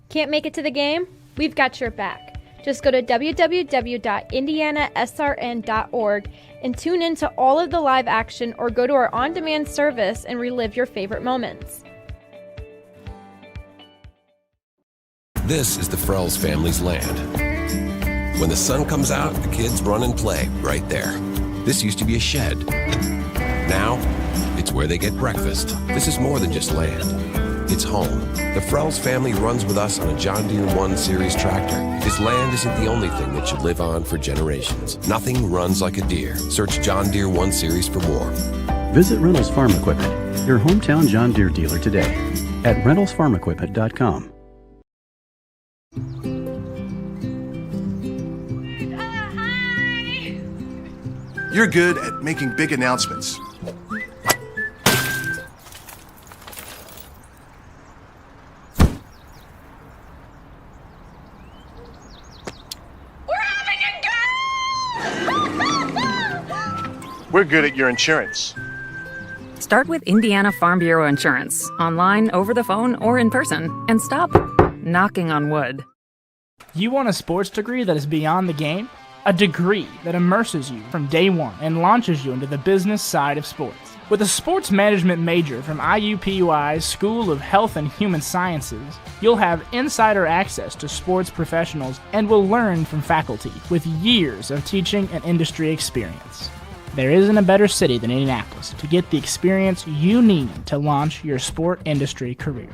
Can't make it to the game? We've got your back. Just go to www.IndianaSRN.org and tune in to all of the live action or go to our on-demand service and relive your favorite moments. This is the Frells family's land. When the sun comes out, the kids run and play right there. This used to be a shed. Now, it's where they get breakfast. This is more than just land. It's home. The Frells family runs with us on a John Deere 1 Series tractor. His land isn't the only thing that should live on for generations. Nothing runs like a Deere. Search John Deere 1 Series for more. Visit Reynolds Farm Equipment, your hometown John Deere dealer today at reynoldsfarmequipment.com. You're good at making big announcements. We're good at your insurance. Start with Indiana Farm Bureau Insurance, online, over the phone, or in person, and stop knocking on wood. You want a sports degree that is beyond the game? A degree that immerses you from day one and launches you into the business side of sports. With a sports management major from IUPUI's School of Health and Human Sciences, you'll have insider access to sports professionals and will learn from faculty with years of teaching and industry experience. There isn't a better city than Indianapolis to get the experience you need to launch your sport industry career.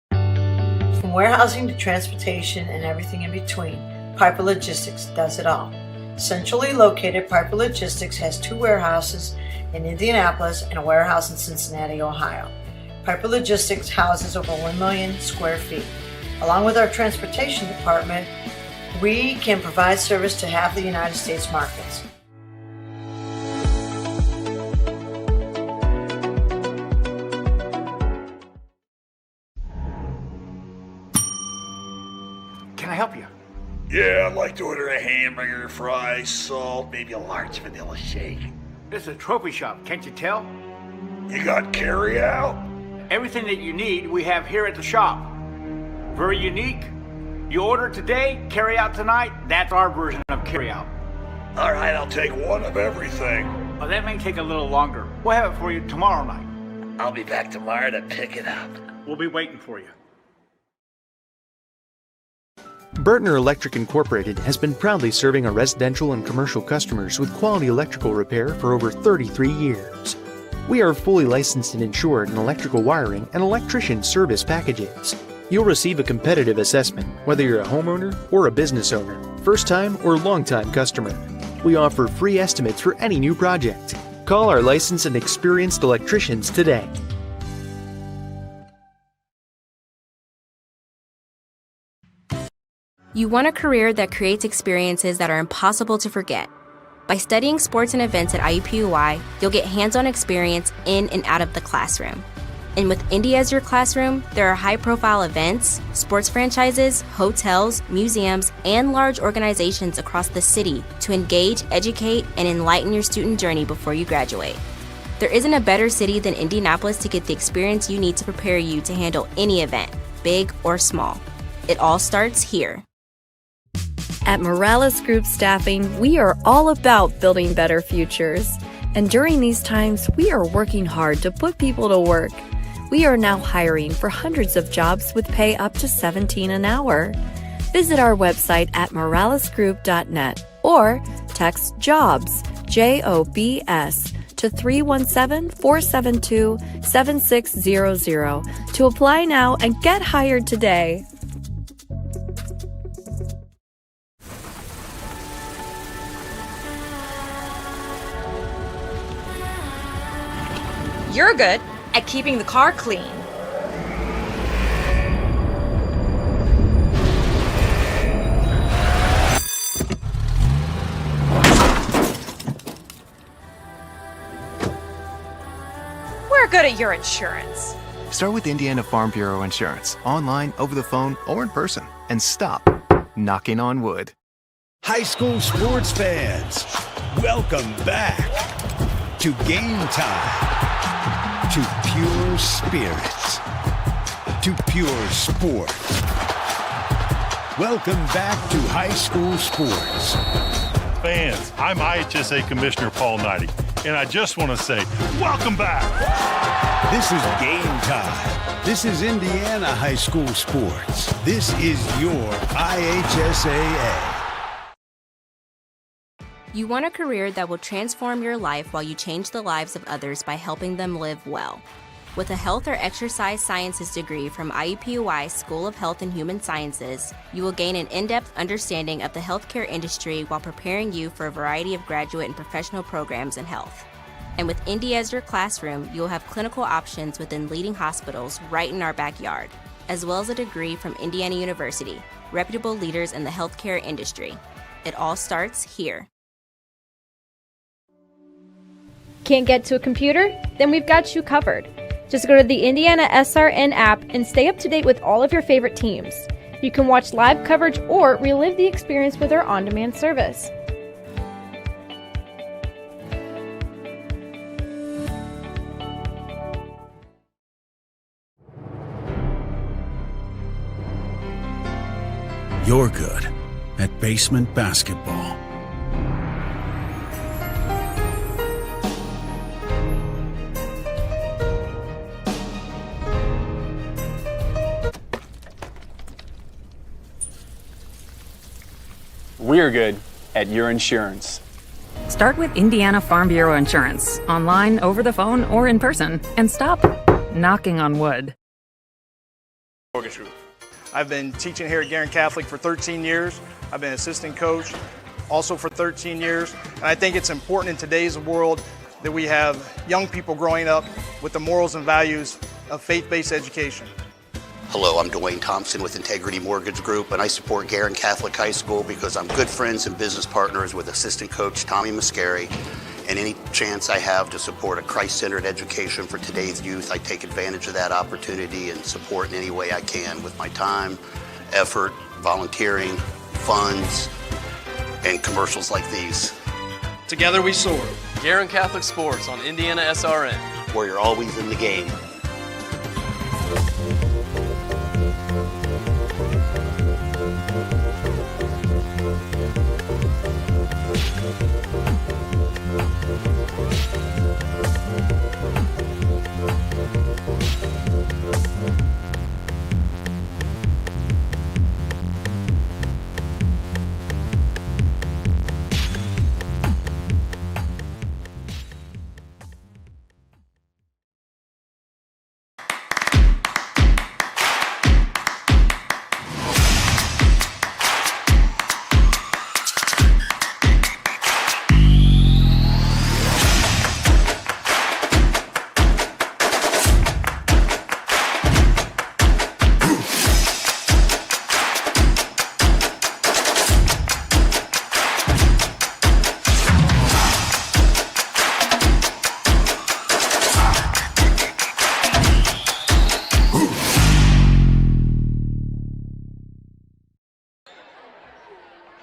From warehousing to transportation and everything in between, Piper Logistics does it all. Centrally located, Piper Logistics has 2 warehouses in Indianapolis and a warehouse in Cincinnati, Ohio. Piper Logistics houses over 1 million square feet. Along with our transportation department, we can provide service to half the United States markets. Can I help you? Yeah, I'd like to order a hamburger, fries, salt, maybe a large vanilla shake. This is a trophy shop, can't you tell? You got carry out? Everything that you need we have here at the shop. Very unique. You order today, carry out tonight, that's our version of carry out. All right, I'll take one of everything. Well, that may take a little longer. We'll have it for you tomorrow night. I'll be back tomorrow to pick it up. We'll be waiting for you. Burtner Electric Incorporated has been proudly serving our residential and commercial customers with quality electrical repair for over 33 years. We are fully licensed and insured in electrical wiring and electrician service packages. You'll receive a competitive assessment, whether you're a homeowner or a business owner, first-time or long-time customer. We offer free estimates for any new project. Call our licensed and experienced electricians today. You want a career that creates experiences that are impossible to forget. By studying sports and events at IUPUI, you'll get hands-on experience in and out of the classroom. And with Indy as your classroom, there are high-profile events, sports franchises, hotels, museums, and large organizations across the city to engage, educate, and enlighten your student journey before you graduate. There isn't a better city than Indianapolis to get the experience you need to prepare you to handle any event, big or small. It all starts here. At Morales Group Staffing, we are all about building better futures. And during these times, we are working hard to put people to work. We are now hiring for hundreds of jobs with pay up to $17 an hour. Visit our website at moralesgroup.net or text JOBS, JOBS, to 317-472-7600 to apply now and get hired today. You're good at keeping the car clean. We're good at your insurance. Start with Indiana Farm Bureau Insurance, online, over the phone, or in person, and stop knocking on wood. High school sports fans, welcome back to Game Time. To pure spirits, to pure sport. Welcome back to high school sports. Fans, I'm IHSAA Commissioner Paul Knighty, and I just want to say, welcome back. This is Game Time. This is Indiana high school sports. This is your IHSAA. You want a career that will transform your life while you change the lives of others by helping them live well. With a health or exercise sciences degree from IUPUI School of Health and Human Sciences, you will gain an in-depth understanding of the healthcare industry while preparing you for a variety of graduate and professional programs in health. And with Indy as your classroom, you will have clinical options within leading hospitals right in our backyard, as well as a degree from Indiana University, reputable leaders in the healthcare industry. It all starts here. Can't get to a computer? Then we've got you covered. Just go to the IndianaSRN app and stay up to date with all of your favorite teams. You can watch live coverage or relive the experience with our on-demand service. You're good at basement basketball. We're good at your insurance. Start with Indiana Farm Bureau Insurance, online, over the phone, or in person, and stop knocking on wood. Mortgage Group. I've been teaching here at Guerin Catholic for 13 years. I've been assistant coach also for 13 years. And I think it's important in today's world that we have young people growing up with the morals and values of faith-based education. Hello, I'm Dwayne Thompson with Integrity Mortgage Group, and I support Guerin Catholic High School because I'm good friends and business partners with assistant coach Tommy Mascari. And any chance I have to support a Christ-centered education for today's youth, I take advantage of that opportunity and support in any way I can with my time, effort, volunteering, funds, and commercials like these. Together we soar. Guerin Catholic Sports on IndianaSRN. Where you're always in the game.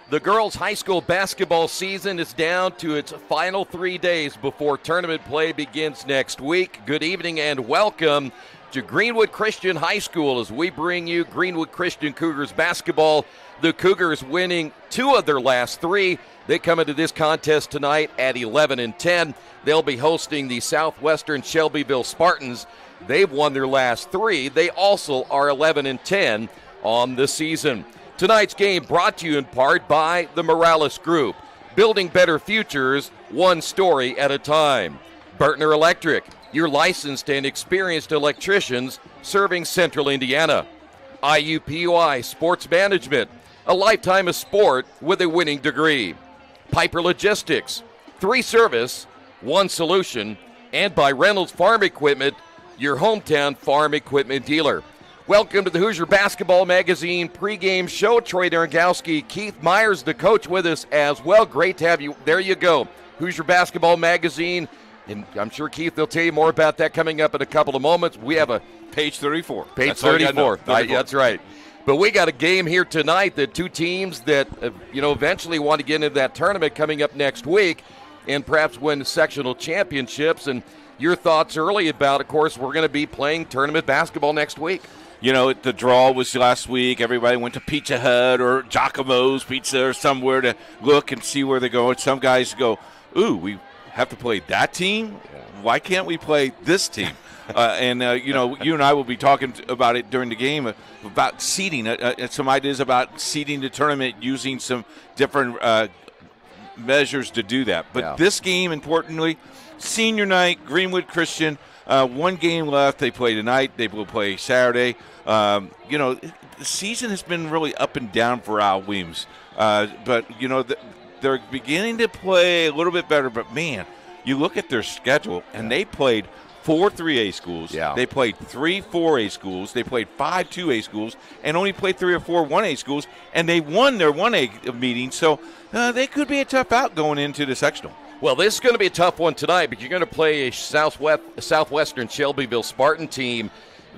The girls' high school basketball season is down to its final 3 days before tournament play begins next week. Good evening and welcome to Greenwood Christian High School as we bring you Greenwood Christian Cougars basketball. The Cougars winning 2 of their last 3. They come into this contest tonight at 11-10. They'll be hosting the Southwestern Shelbyville Spartans. They've won their last 3. They also are 11-10 on the season. Tonight's game brought to you in part by the Morales Group, building better futures one story at a time. Bertner Electric, your licensed and experienced electricians serving Central Indiana. IUPUI Sports Management, a lifetime of sport with a winning degree. Piper Logistics, 3 service, 1 solution, and by Reynolds Farm Equipment, your hometown farm equipment dealer. Welcome to the Hoosier Basketball Magazine pregame show. Troy Darengowski, Keith Myers, the coach, with us as well. Great to have you. There you go, Hoosier Basketball Magazine. And I'm sure, Keith, they'll tell you more about that coming up in a couple of moments. We have a page 34. Page that's 34. That's right. But we got a game here tonight that 2 teams that, eventually want to get into that tournament coming up next week and perhaps win sectional championships. And your thoughts early about, of course, we're going to be playing tournament basketball next week. You know, the draw was last week. Everybody went to Pizza Hut or Giacomo's Pizza or somewhere to look and see where they're going. Some guys go, ooh, we have to play that team? Why can't we play this team? You and I will be talking about it during the game about seeding, some ideas about seeding the tournament using some different measures to do that. But this game, importantly, senior night, Greenwood Christian, 1 game left. They play tonight. They will play Saturday. The season has been really up and down for Al Weems. They're beginning to play a little bit better. But, man, you look at their schedule, and they played 4 3A schools. Yeah. They played 3 4A schools. They played 5 2A schools and only played 3 or 4 1A schools. And they won their 1A meeting. So they could be a tough out going into the sectional. Well, this is going to be a tough one tonight, but you're going to play a Southwestern Shelbyville Spartan team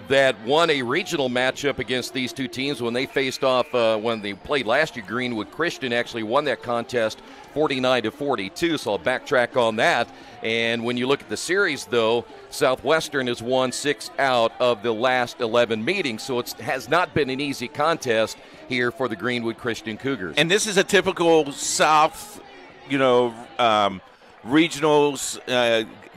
that won a regional matchup against these 2 teams when they faced off when they played last year. Greenwood Christian actually won that contest 49-42, so I'll backtrack on that. And when you look at the series, though, Southwestern has won 6 out of the last 11 meetings, so it has not been an easy contest here for the Greenwood Christian Cougars. And this is a typical South, regionals,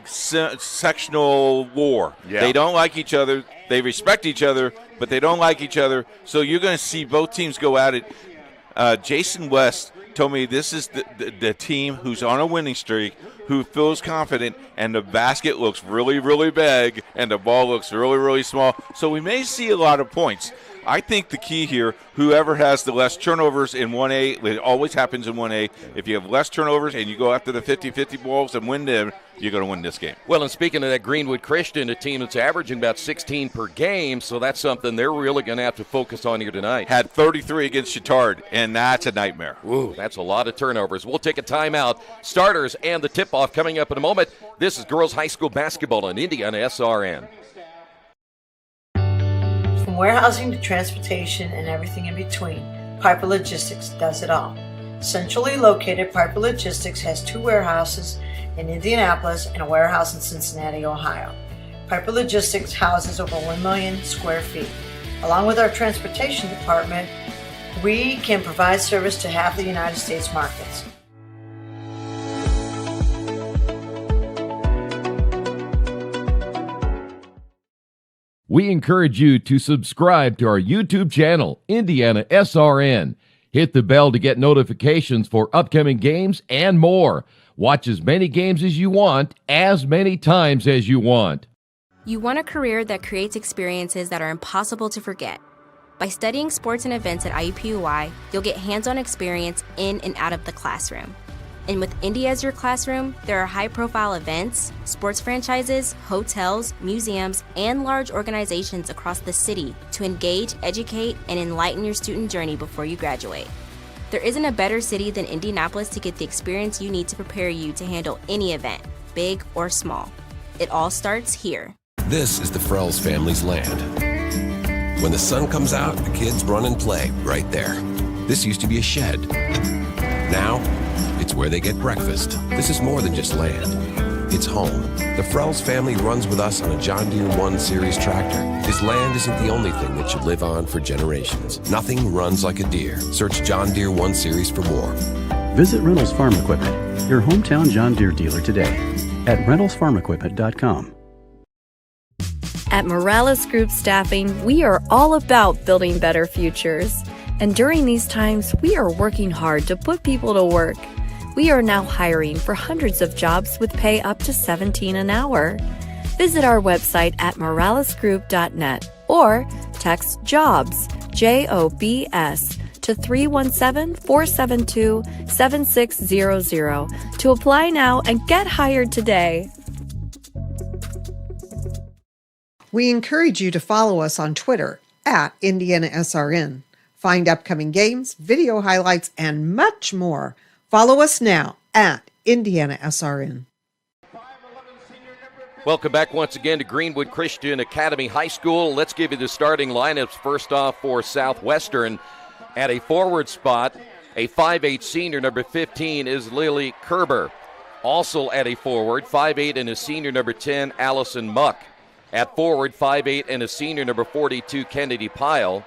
sectional war. Yeah. They don't like each other. They respect each other, but they don't like each other. So you're going to see both teams go at it. Jason West told me this is the team who's on a winning streak, who feels confident, and the basket looks really, really big, and the ball looks really, really small. So we may see a lot of points. I think the key here, whoever has the less turnovers in 1A, it always happens in 1A, if you have less turnovers and you go after the 50-50 balls and win them, you're going to win this game. Well, and speaking of that Greenwood Christian, a team that's averaging about 16 per game, so that's something they're really going to have to focus on here tonight. Had 33 against Chittard, and that's a nightmare. Ooh, that's a lot of turnovers. We'll take a timeout. Starters and the tip-off coming up in a moment. This is girls high school basketball on IndianaSRN. From warehousing to transportation and everything in between, Piper Logistics does it all. Centrally located, Piper Logistics has 2 warehouses in Indianapolis and a warehouse in Cincinnati, Ohio. Piper Logistics houses over 1 million square feet. Along with our transportation department, we can provide service to half the United States markets. We encourage you to subscribe to our YouTube channel, IndianaSRN. Hit the bell to get notifications for upcoming games and more. Watch as many games as you want, as many times as you want. You want a career that creates experiences that are impossible to forget. By studying sports and events at IUPUI, you'll get hands-on experience in and out of the classroom. And with Indy as your classroom, there are high-profile events, sports franchises, hotels, museums, and large organizations across the city to engage, educate, and enlighten your student journey before you graduate. There isn't a better city than Indianapolis to get the experience you need to prepare you to handle any event, big or small. It all starts here. This is the Frells family's land. When the sun comes out, the kids run and play right there. This used to be a shed. Now, it's where they get breakfast. This is more than just land. It's home. The Frells family runs with us on a John Deere 1 Series tractor because land isn't the only thing that you live on for generations. Nothing runs like a Deere. Search John Deere 1 Series for more. Visit Reynolds Farm Equipment, your hometown John Deere dealer today at reynoldsfarmequipment.com. At Morales Group Staffing, we are all about building better futures. And during these times, we are working hard to put people to work. We are now hiring for hundreds of jobs with pay up to $17 an hour. Visit our website at moralesgroup.net or text JOBS, JOBS, to 317-472-7600 to apply now and get hired today. We encourage you to follow us on Twitter at IndianaSRN. Find upcoming games, video highlights, and much more. Follow us now at IndianaSRN. Welcome back once again to Greenwood Christian Academy High School. Let's give you the starting lineups. First off for Southwestern. At a forward spot, a 5'8 senior, number 15, is Lily Kerber. Also at a forward, 5'8 and a senior, number 10, Allison Muck. At forward, 5'8 and a senior, number 42, Kennedy Pyle.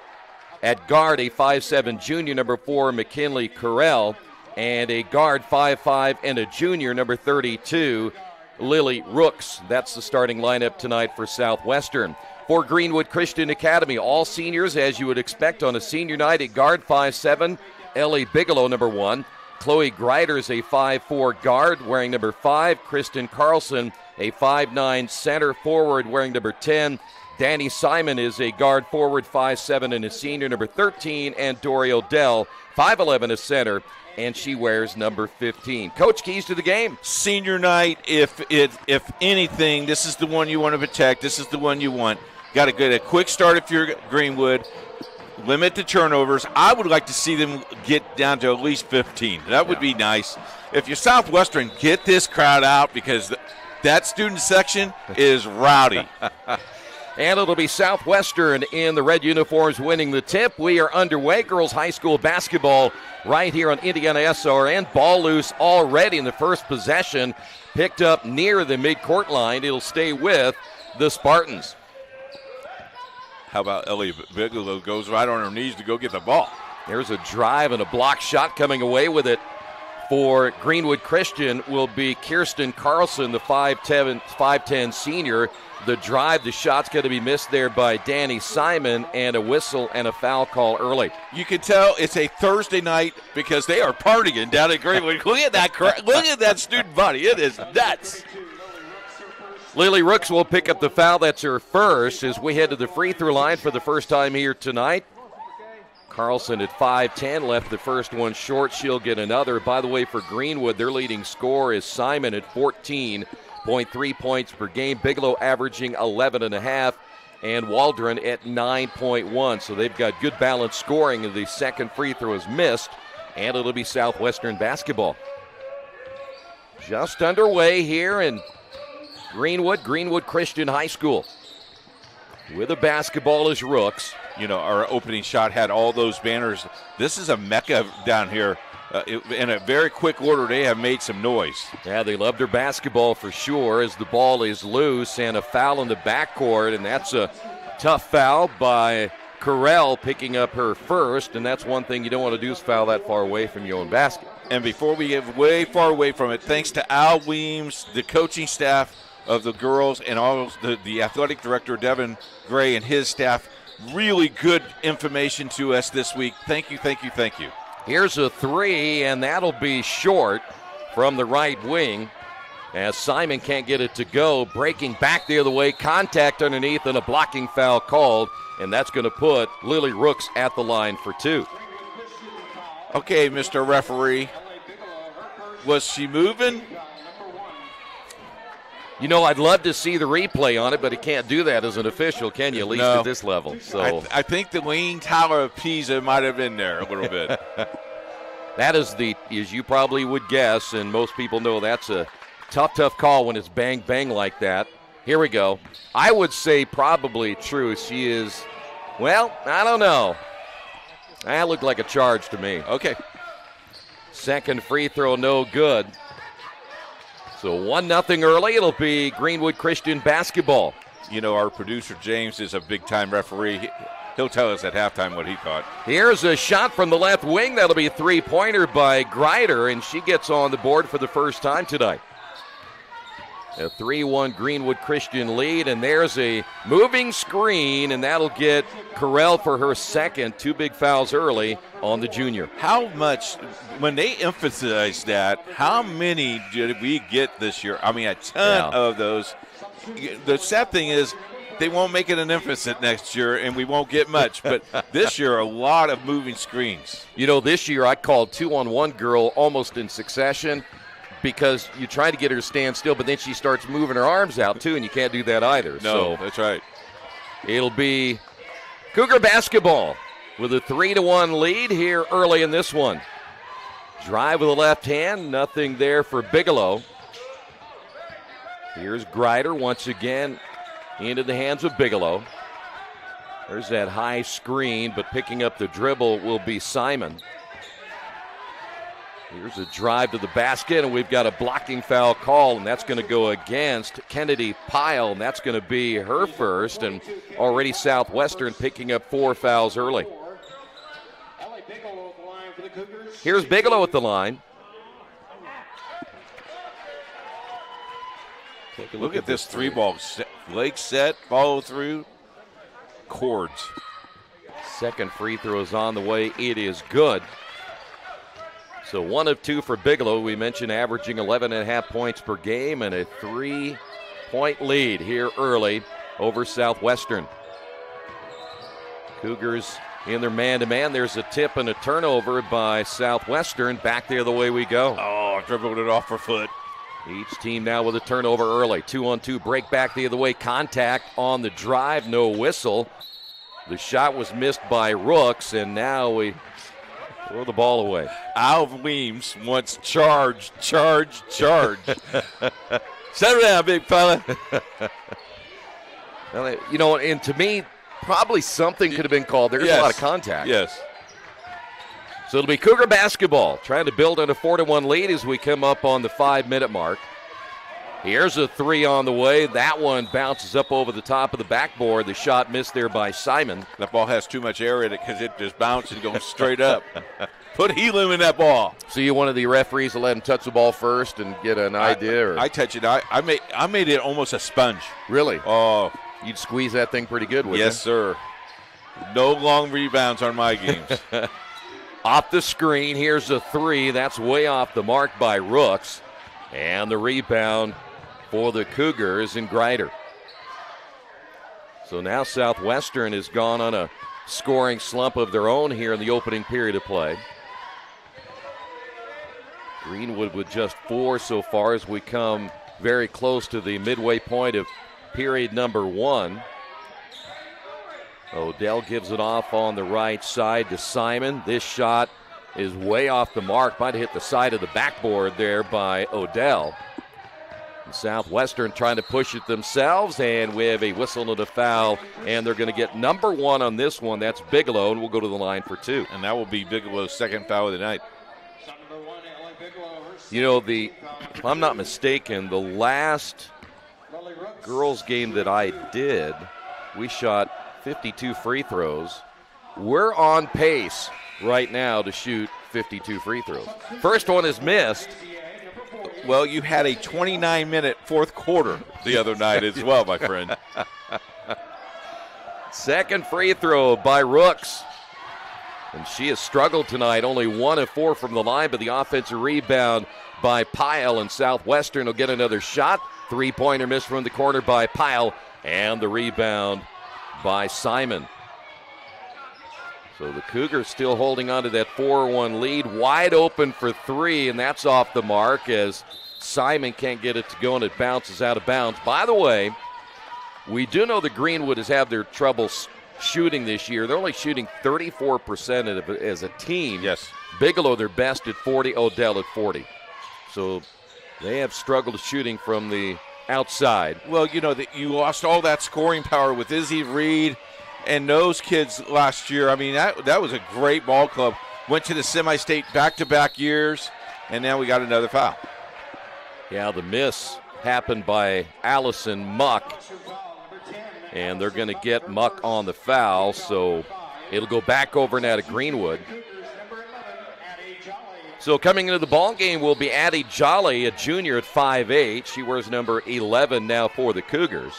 At guard, a 5'7 junior, number 4, McKinley Carell. And a guard, 5'5 and a junior, number 32, Lily Rooks. That's the starting lineup tonight for Southwestern. For Greenwood Christian Academy, all seniors, as you would expect on a senior night. At guard, 5'7", Ellie Bigelow, number 1. Chloe Greider's a 5'4 guard, wearing number 5. Kristen Carlson, a 5'9 center forward, wearing number 10. Danny Simon is a guard forward, 5'7", and a senior, number 13. And Dory Odell, 5'11", a center, and she wears number 15. Coach, keys to the game. Senior night, if anything, this is the one you want to protect. This is the one you want. Got to get a quick start if you're Greenwood. Limit the turnovers. I would like to see them get down to at least 15. That would be nice. If you're Southwestern, get this crowd out because that student section is rowdy. And it'll be Southwestern in the red uniforms winning the tip. We are underway. Girls high school basketball right here on IndianaSRN. Ball loose already in the first possession. Picked up near the midcourt line. It'll stay with the Spartans. How about Ellie Bigelow goes right on her knees to go get the ball. There's a drive and a block shot coming away with it. For Greenwood Christian will be Kirsten Carlson, the 5'10 senior. The drive, the shot's going to be missed there by Danny Simon, and a whistle and a foul call early. You can tell it's a Thursday night because they are partying down at Greenwood. Look at that student body. It is nuts. Lily Rooks will pick up the foul. That's her first as we head to the free throw line for the first time here tonight. Carlson at 5'10", left the first one short. She'll get another. By the way, for Greenwood, their leading scorer is Simon at 14.3 points per game. Bigelow averaging 11.5, and Waldron at 9.1. So they've got good balanced scoring, and the second free throw is missed, and it'll be Southwestern basketball. Just underway here in Greenwood Christian High School. With a basketball is Rooks. You know, our opening shot had all those banners. This is a mecca down here. In a very quick order, they have made some noise. Yeah, they love their basketball for sure as the ball is loose and a foul in the backcourt, and that's a tough foul by Carell, picking up her first, and that's one thing you don't want to do is foul that far away from your own basket. And before we get way far away from it, thanks to Al Weems, the coaching staff of the girls, and all the athletic director, Devin Gray, and his staff, really good information to us this week. Thank you. Here's a three, and that'll be short from the right wing as Simon can't get it to go. Breaking back the other way, contact underneath, and a blocking foul called, and that's going to put Lily Rooks at the line for two. Okay, Mr. Referee, was she moving? You know, I'd love to see the replay on it, but it can't do that as an official, can you, at least at this level? So I think the Leaning Tower of Pisa might have been there a little bit. That is as you probably would guess, and most people know that's a tough call when it's bang, bang like that. Here we go. I would say probably true. She is, well, I don't know. That looked like a charge to me. Okay. Second free throw, no good. So 1-0 early. It'll be Greenwood Christian basketball. You know, our producer, James, is a big-time referee. He'll tell us at halftime what he thought. Here's a shot from the left wing. That'll be a three-pointer by Grider, and she gets on the board for the first time tonight. A 3-1 Greenwood Christian lead, and there's a moving screen, and that'll get Correll for her second. 2 big fouls early on the junior. How much, when they emphasize that, how many did we get this year? I mean, a ton of those. The sad thing is they won't make it an emphasis next year, and we won't get much. But this year, a lot of moving screens. You know, this year I called 2-on-1 girl almost in succession, because you try to get her to stand still, but then she starts moving her arms out, too, and you can't do that either. No, that's right. It'll be Cougar basketball with a 3-1 lead here early in this one. Drive with the left hand, nothing there for Bigelow. Here's Grider once again into the hands of Bigelow. There's that high screen, but picking up the dribble will be Simon. Here's a drive to the basket, and we've got a blocking foul call, and that's going to go against Kennedy Pyle, and that's going to be her first, and already Southwestern picking up 4 fouls early. Here's Bigelow at the line. Take a look at this three-ball. Leg set, follow through, chords. Second free throw is on the way. It is good. So 1 of 2 for Bigelow. We mentioned averaging 11.5 points per game and a 3-point lead here early over Southwestern. Cougars in their man-to-man. There's a tip and a turnover by Southwestern. Back there the way we go. Oh, dribbled it off her foot. Each team now with a turnover early. 2-on-2 break back the other way. Contact on the drive. No whistle. The shot was missed by Rooks, and now we throw the ball away. Alv Weems wants charge. Set her down, big fella. Well, you know, and to me, probably something could have been called. There's a lot of contact. Yes. So it'll be Cougar basketball, trying to build on a 4-1 lead as we come up on the 5-minute mark. Here's a 3 on the way. That one bounces up over the top of the backboard. The shot missed there by Simon. That ball has too much air in it because it just bounced and goes straight up. Put helium in that ball. So you one of the referees to let him touch the ball first and get an idea? Or? I touch it. I made it almost a sponge. Really? Oh. You'd squeeze that thing pretty good, wouldn't you? Yes, sir. No long rebounds on my games. Off the screen, here's a 3. That's way off the mark by Rooks. And the rebound for the Cougars in Grider. So now Southwestern has gone on a scoring slump of their own here in the opening period of play. Greenwood with just 4 so far as we come very close to the midway point of period number 1. Odell gives it off on the right side to Simon. This shot is way off the mark. Might have hit the side of the backboard there by Odell. Southwestern trying to push it themselves, and we have a whistle and a foul, and they're going to get number 1 on this one. That's Bigelow, and we'll go to the line for 2. And that will be Bigelow's second foul of the night. You know, if I'm not mistaken, the last girls game that I did, we shot 52 free throws. We're on pace right now to shoot 52 free throws. First one is missed. Well, you had a 29-minute fourth quarter the other night as well, my friend. Second free throw by Rooks. And she has struggled tonight, only 1 of 4 from the line, but the offensive rebound by Pyle, and Southwestern will get another shot. 3-pointer missed from the corner by Pyle, and the rebound by Simon. So the Cougars still holding on to that 4-1 lead, wide open for 3, and that's off the mark as Simon can't get it to go, and it bounces out of bounds. By the way, we do know that Greenwood has had their troubles shooting this year. They're only shooting 34% as a team. Yes. Bigelow, their best at 40, Odell at 40. So they have struggled shooting from the outside. Well, you know, you lost all that scoring power with Izzy Reed and those kids last year. I mean, that was a great ball club. went to the semi-state back-to-back years, and now we got another foul. Yeah, the miss happened by Allison Muck, and they're going to get Muck on the foul, so it'll go back over now to Greenwood. So coming into the ball game will be Addie Jolly, a junior at 5'8". She wears number 11 now for the Cougars,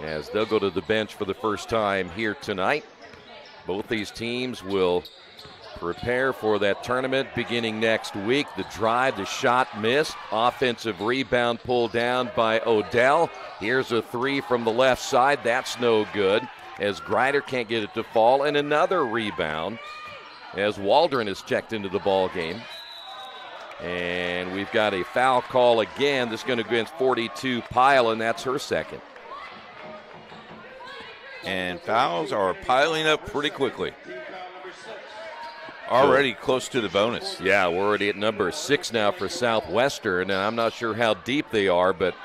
as they'll go to the bench for the first time here tonight. Both these teams will prepare for that tournament beginning next week. The drive, the shot missed. Offensive rebound pulled down by Odell. Here's a three from the left side. That's no good, as Grider can't get it to fall. And another rebound as Waldron is checked into the ball game. And we've got a foul call again. This is going to go against 42 Pyle, and that's her second. And fouls are piling up pretty quickly. Already close to the bonus. Yeah, we're already at number 6 now for Southwestern, and I'm not sure how deep they are, but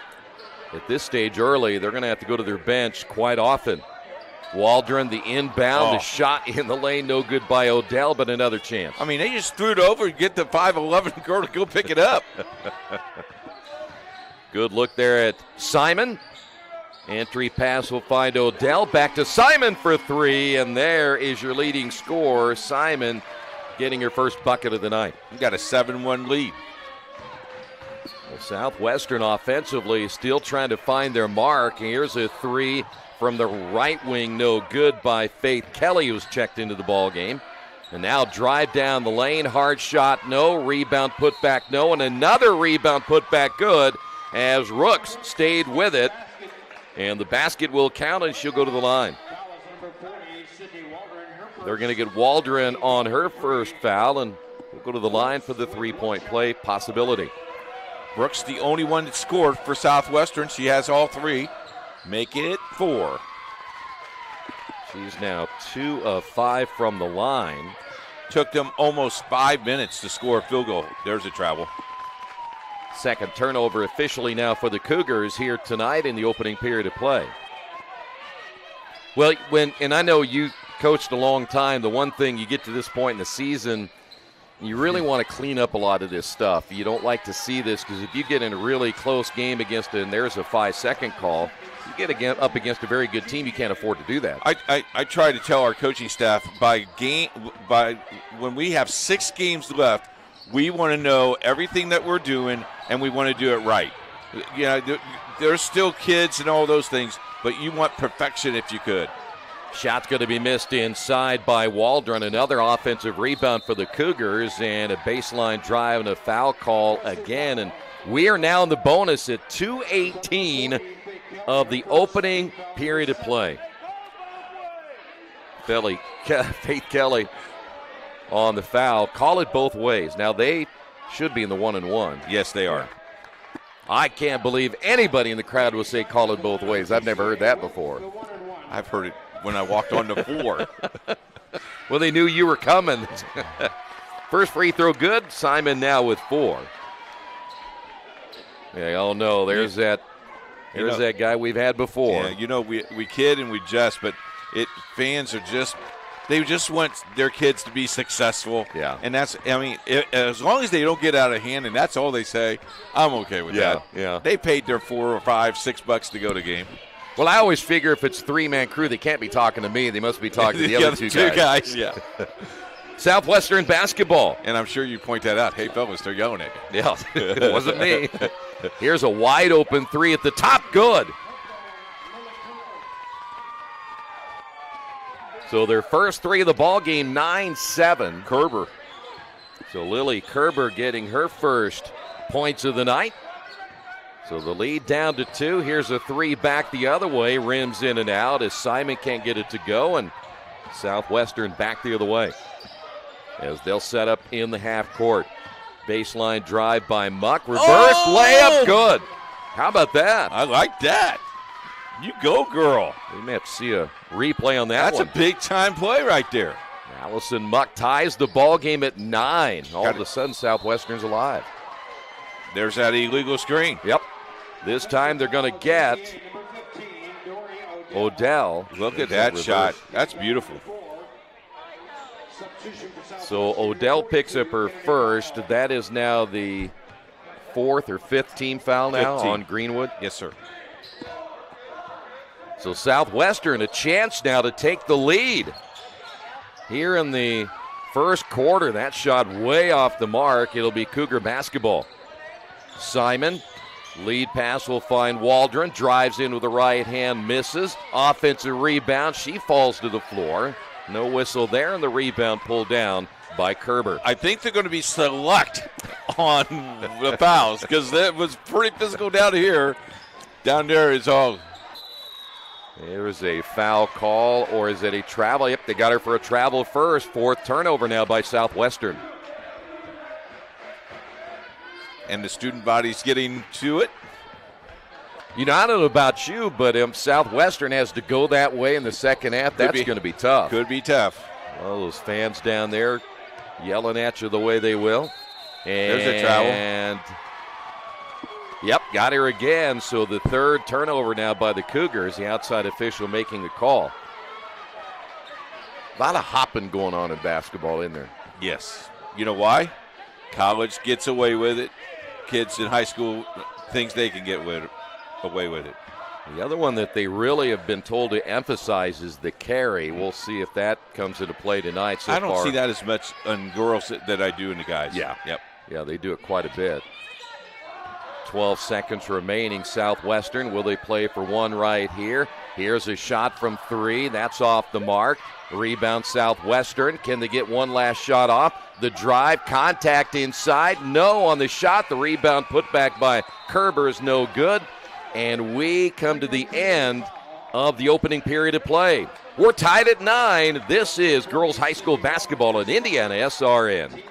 at this stage early, they're going to have to go to their bench quite often. Waldron, the inbound, the shot in the lane, no good by Odell, but another chance. I mean, they just threw it over and get the 5'11" girl to go pick it up. Good look there at Simon. Entry pass will find Odell. Back to Simon for three, and there is your leading scorer, Simon, getting her first bucket of the night. You got a 7-1 lead. Well, Southwestern offensively still trying to find their mark. Here's a three from the right wing, no good by Faith Kelly, who's checked into the ball game. And now drive down the lane, hard shot, no. Rebound put back, no. And another rebound put back, good, as Rooks stayed with it. And the basket will count, and she'll go to the line. They're going to get Waldron on her first foul, and we'll go to the line for the three-point play possibility. Brooks, the only one that scored for Southwestern. She has all three, making it 4. She's now 2 of 5 from the line. Took them almost 5 minutes to score a field goal. There's a travel. Second turnover officially now for the Cougars here tonight in the opening period of play. Well, and I know you coached a long time, the one thing you get to this point in the season, you really want to clean up a lot of this stuff. You don't like to see this, because if you get in a really close game against and there's a 5-second call, you get up against a very good team, you can't afford to do that. I try to tell our coaching staff by when we have 6 games left, we want to know everything that we're doing, and we want to do it right. You know, there's still kids and all those things, but you want perfection if you could. Shot's going to be missed inside by Waldron. Another offensive rebound for the Cougars, and a baseline drive and a foul call again. And we are now in the bonus at 2:18 of the opening period of play. Faith Kelly on the foul. Call it both ways. Now they should be in the 1-and-1. Yes, they are. I can't believe anybody in the crowd will say call it both ways. I've never heard that before. I've heard it when I walked on the floor. Well, they knew you were coming. First free throw good. Simon now with 4. Yeah, oh no, there's that guy we've had before. Yeah, you know, we kid and we jest, but fans are just, they just want their kids to be successful. Yeah. And that's, I mean, as long as they don't get out of hand and that's all they say, I'm okay with that. Yeah. They paid their $4 or $5, $6 to go to game. Well, I always figure if it's 3-man crew, they can't be talking to me. They must be talking to the other two guys. Yeah. Southwestern basketball. And I'm sure you point that out. Hey, fellas, they're yelling at you. Yeah, it wasn't me. Here's a wide open three at the top. Good. So their first three of the ball game, 9-7. Kerber. So Lily Kerber getting her first points of the night. So the lead down to 2. Here's a three back the other way. Rims in and out as Simon can't get it to go. And Southwestern back the other way as they'll set up in the half court. Baseline drive by Muck. Reverse layup. Good. How about that? I like that. You go, girl. We may have to see a replay on that one. That's a big-time play right there. Allison Muck ties the ball game at 9. All of a sudden, Southwestern's alive. There's that illegal screen. Yep. This time they're going to get Odell. Look at that shot. That's beautiful. So Odell picks up her first. That is now the 4th or 5th team foul now on Greenwood. Yes, sir. So Southwestern a chance now to take the lead. Here in the first quarter, that shot way off the mark. It'll be Cougar basketball. Simon, lead pass will find Waldron. Drives in with the right hand, misses. Offensive rebound. She falls to the floor. No whistle there, and the rebound pulled down by Kerber. I think they're going to be select on the fouls because it was pretty physical down here. Down there is all. There is a foul call, or is it a travel? Yep, they got her for a travel first. 4th turnover now by Southwestern. And the student body's getting to it. You know, I don't know about you, but Southwestern has to go that way in the second half. That's going to be tough. Could be tough. Well, those fans down there yelling at you the way they will. And there's a travel. And, yep, got her again. So the 3rd turnover now by the Cougars, the outside official making the call. A lot of hopping going on in basketball in there. Yes. You know why? College gets away with it. Kids in high school thinks they can get away with it. The other one that they really have been told to emphasize is the carry. We'll see if that comes into play tonight. I don't see that as much on girls that I do in the guys. Yeah. Yep. Yeah, they do it quite a bit. 12 seconds remaining. Southwestern, will they play for one right here? Here's a shot from 3. That's off the mark. Rebound Southwestern. Can they get one last shot off? The drive, contact inside. No on the shot. The rebound put back by Kerber is no good. And we come to the end of the opening period of play. We're tied at 9. This is girls high school basketball on IndianaSRN.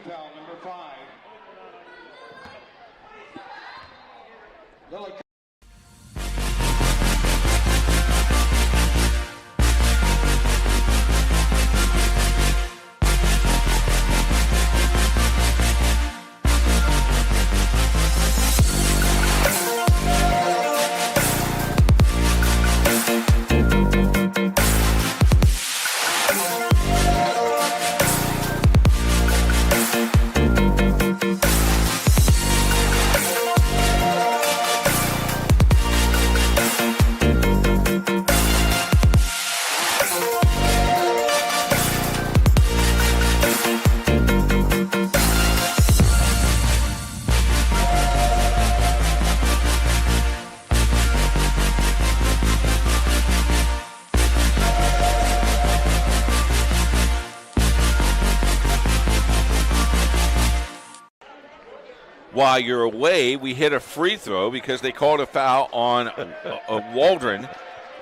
While you're away, we hit a free throw because they called a foul on a Waldron,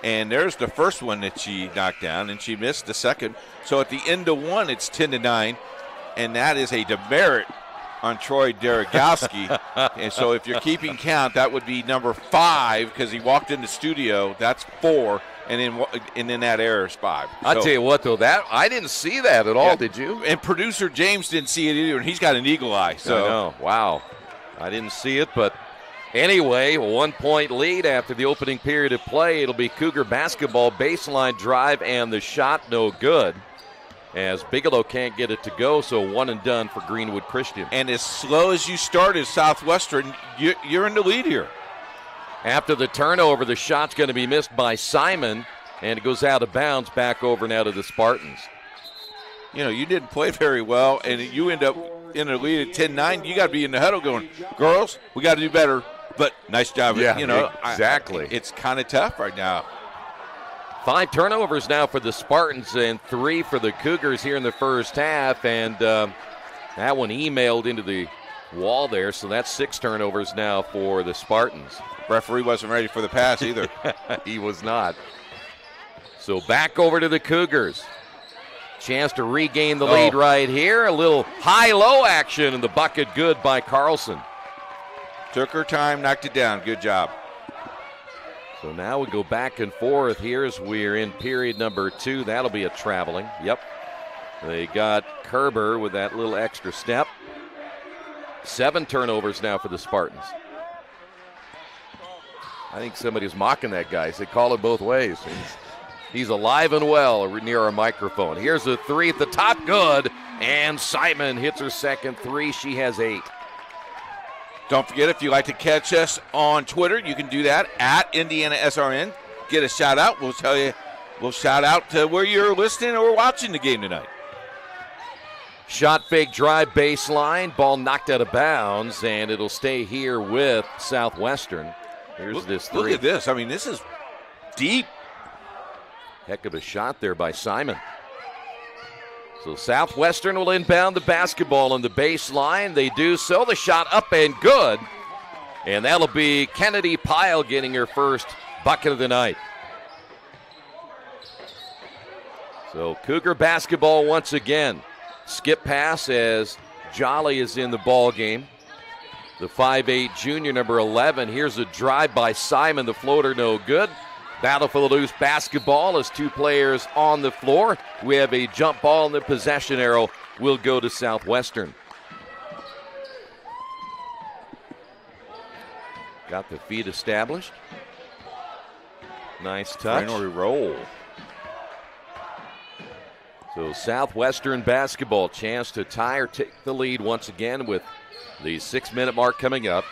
and there's the first one that she knocked down, and she missed the second. So at the end of one, it's 10-9, and that is a demerit on Troy Daragowski. And so if you're keeping count, that would be number 5 because he walked in the studio. That's 4, and then that error is 5. I'll tell you what, though, that I didn't see that at all. Did you? And producer James didn't see it either, and he's got an eagle eye. So I know. Wow. I didn't see it, but anyway, a 1-point lead after the opening period of play. It'll be Cougar basketball, baseline drive, and the shot no good, as Bigelow can't get it to go, so one and done for Greenwood Christian. And as slow as you started Southwestern, you're in the lead here. After the turnover, the shot's going to be missed by Simon, and it goes out of bounds back over now to the Spartans. You know, you didn't play very well, and you end up in the lead at 10-9. You got to be in the huddle going, girls, we got to do better. But nice job. Yeah, you know, exactly. It's kind of tough right now. 5 turnovers now for the Spartans and 3 for the Cougars here in the first half. And that one emailed into the wall there, so that's 6 turnovers now for the Spartans. Referee wasn't ready for the pass either. He was not. So back over to the Cougars. Chance to regain the lead right here. A little high-low action, and the bucket good by Carlson. Took her time, knocked it down. Good job. So now we go back and forth here as we're in period number 2. That'll be a traveling. Yep. They got Kerber with that little extra step. 7 turnovers now for the Spartans. I think somebody's mocking that guy. They call it both ways. He's alive and well near our microphone. Here's a 3 at the top. Good. And Simon hits her second three. She has 8. Don't forget, if you'd like to catch us on Twitter, you can do that at IndianaSRN. Get a shout out. We'll shout out to where you're listening or watching the game tonight. Shot fake drive baseline. Ball knocked out of bounds, and it'll stay here with Southwestern. Here's this three. Look at this. I mean, this is deep. Heck of a shot there by Simon. So Southwestern will inbound the basketball on the baseline. They do so. The shot up and good. And that'll be Kennedy Pyle getting her first bucket of the night. So Cougar basketball once again. Skip pass as Jolly is in the ball game. The 5'8 junior, number 11. Here's a drive by Simon. The floater no good. Battle for the loose basketball as 2 players on the floor. We have a jump ball, and the possession arrow will go to Southwestern. Got the feet established. Nice touch. Finally roll. So Southwestern basketball, chance to tie or take the lead once again with the 6-minute mark coming up.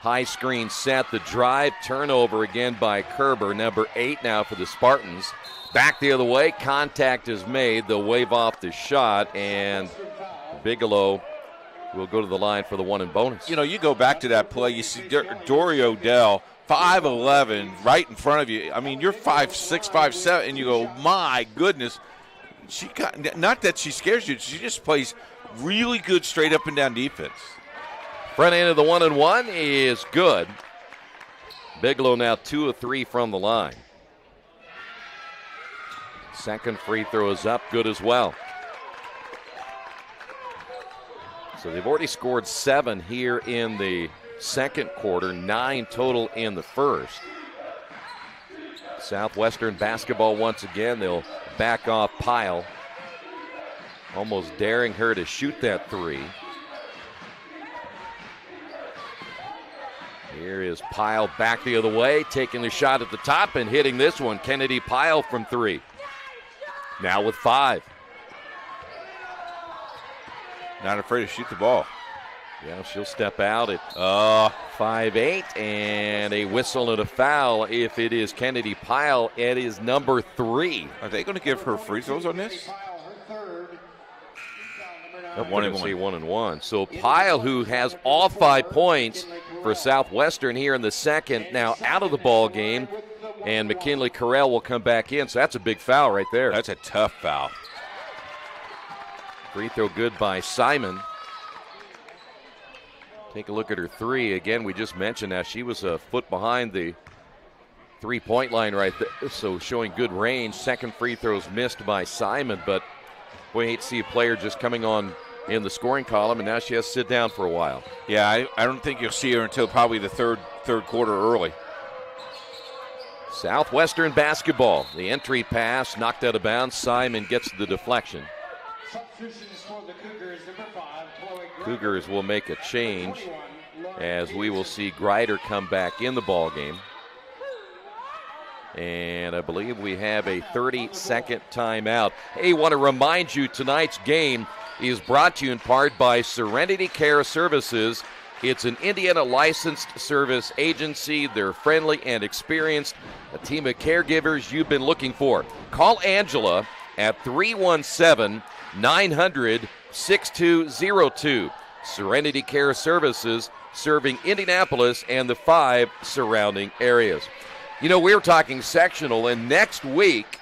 High screen set, the drive, turnover again by Kerber, number 8 now for the Spartans. Back the other way, contact is made. They'll wave off the shot, and Bigelow will go to the line for the 1 and bonus. You know, you go back to that play, you see Dory Odell, 5'11", right in front of you. I mean, you're 5'6", 5'7", and you go, my goodness. She got, not that she scares you, she just plays really good straight up and down defense. Front end of the 1 and 1 is good. Bigelow now 2 of 3 from the line. Second free throw is up, good as well. So they've already scored 7 here in the second quarter, 9 total in the first. Southwestern basketball once again. They'll back off Pyle, almost daring her to shoot that 3. Here is Pyle back the other way, taking the shot at the top and hitting this one. Kennedy Pyle from 3. Now with 5. Not afraid to shoot the ball. Yeah, she'll step out at 5'8", and a whistle and a foul if it is Kennedy Pyle. It is number 3. Are they going to give her free throws on this? Nope, 1 and 1. 1 and 1. So Pyle, who has all 5 points for Southwestern here in the second, now out of the ball game, and McKinley Carell will come back in. So that's a big foul right there. That's a tough foul. Free throw good by Simon. Take a look at her 3. Again, we just mentioned that she was a foot behind the 3-point line right there, so showing good range. Second free throws missed by Simon, but we hate to see a player just coming on in the scoring column, and now she has to sit down for a while. Yeah, I don't think you'll see her until probably the third quarter early. Southwestern basketball. The entry pass knocked out of bounds. Simon gets the deflection. Cougars will make a change as we will see Greider come back in the ball game. And I believe we have a 30-second timeout. Hey, want to remind you tonight's game is brought to you in part by Serenity Care Services. It's an Indiana licensed service agency. They're friendly and experienced, a team of caregivers you've been looking for. Call Angela at 317-900-6202. Serenity Care Services, serving Indianapolis and the 5 surrounding areas. You know, we were talking sectional, and next week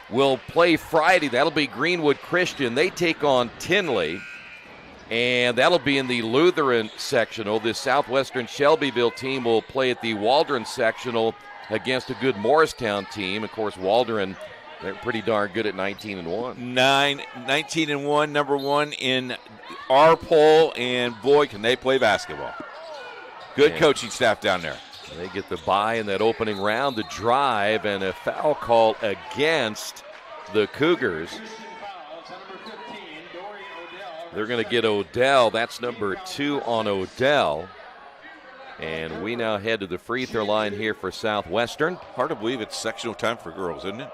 we'll play Friday. That'll be Greenwood Christian. They take on Tinley, and that'll be in the Lutheran sectional. The Southwestern Shelbyville team will play at the Waldron sectional against a good Morristown team. Of course, Waldron, they're pretty darn good at 19-1. 19-1, number 1 in our poll, and boy, can they play basketball. Good coaching staff down there. They get the bye in that opening round, the drive, and a foul call against the Cougars. They're going to get Odell. That's number 2 on Odell. And we now head to the free throw line here for Southwestern. Hard to believe it's sectional time for girls, isn't it?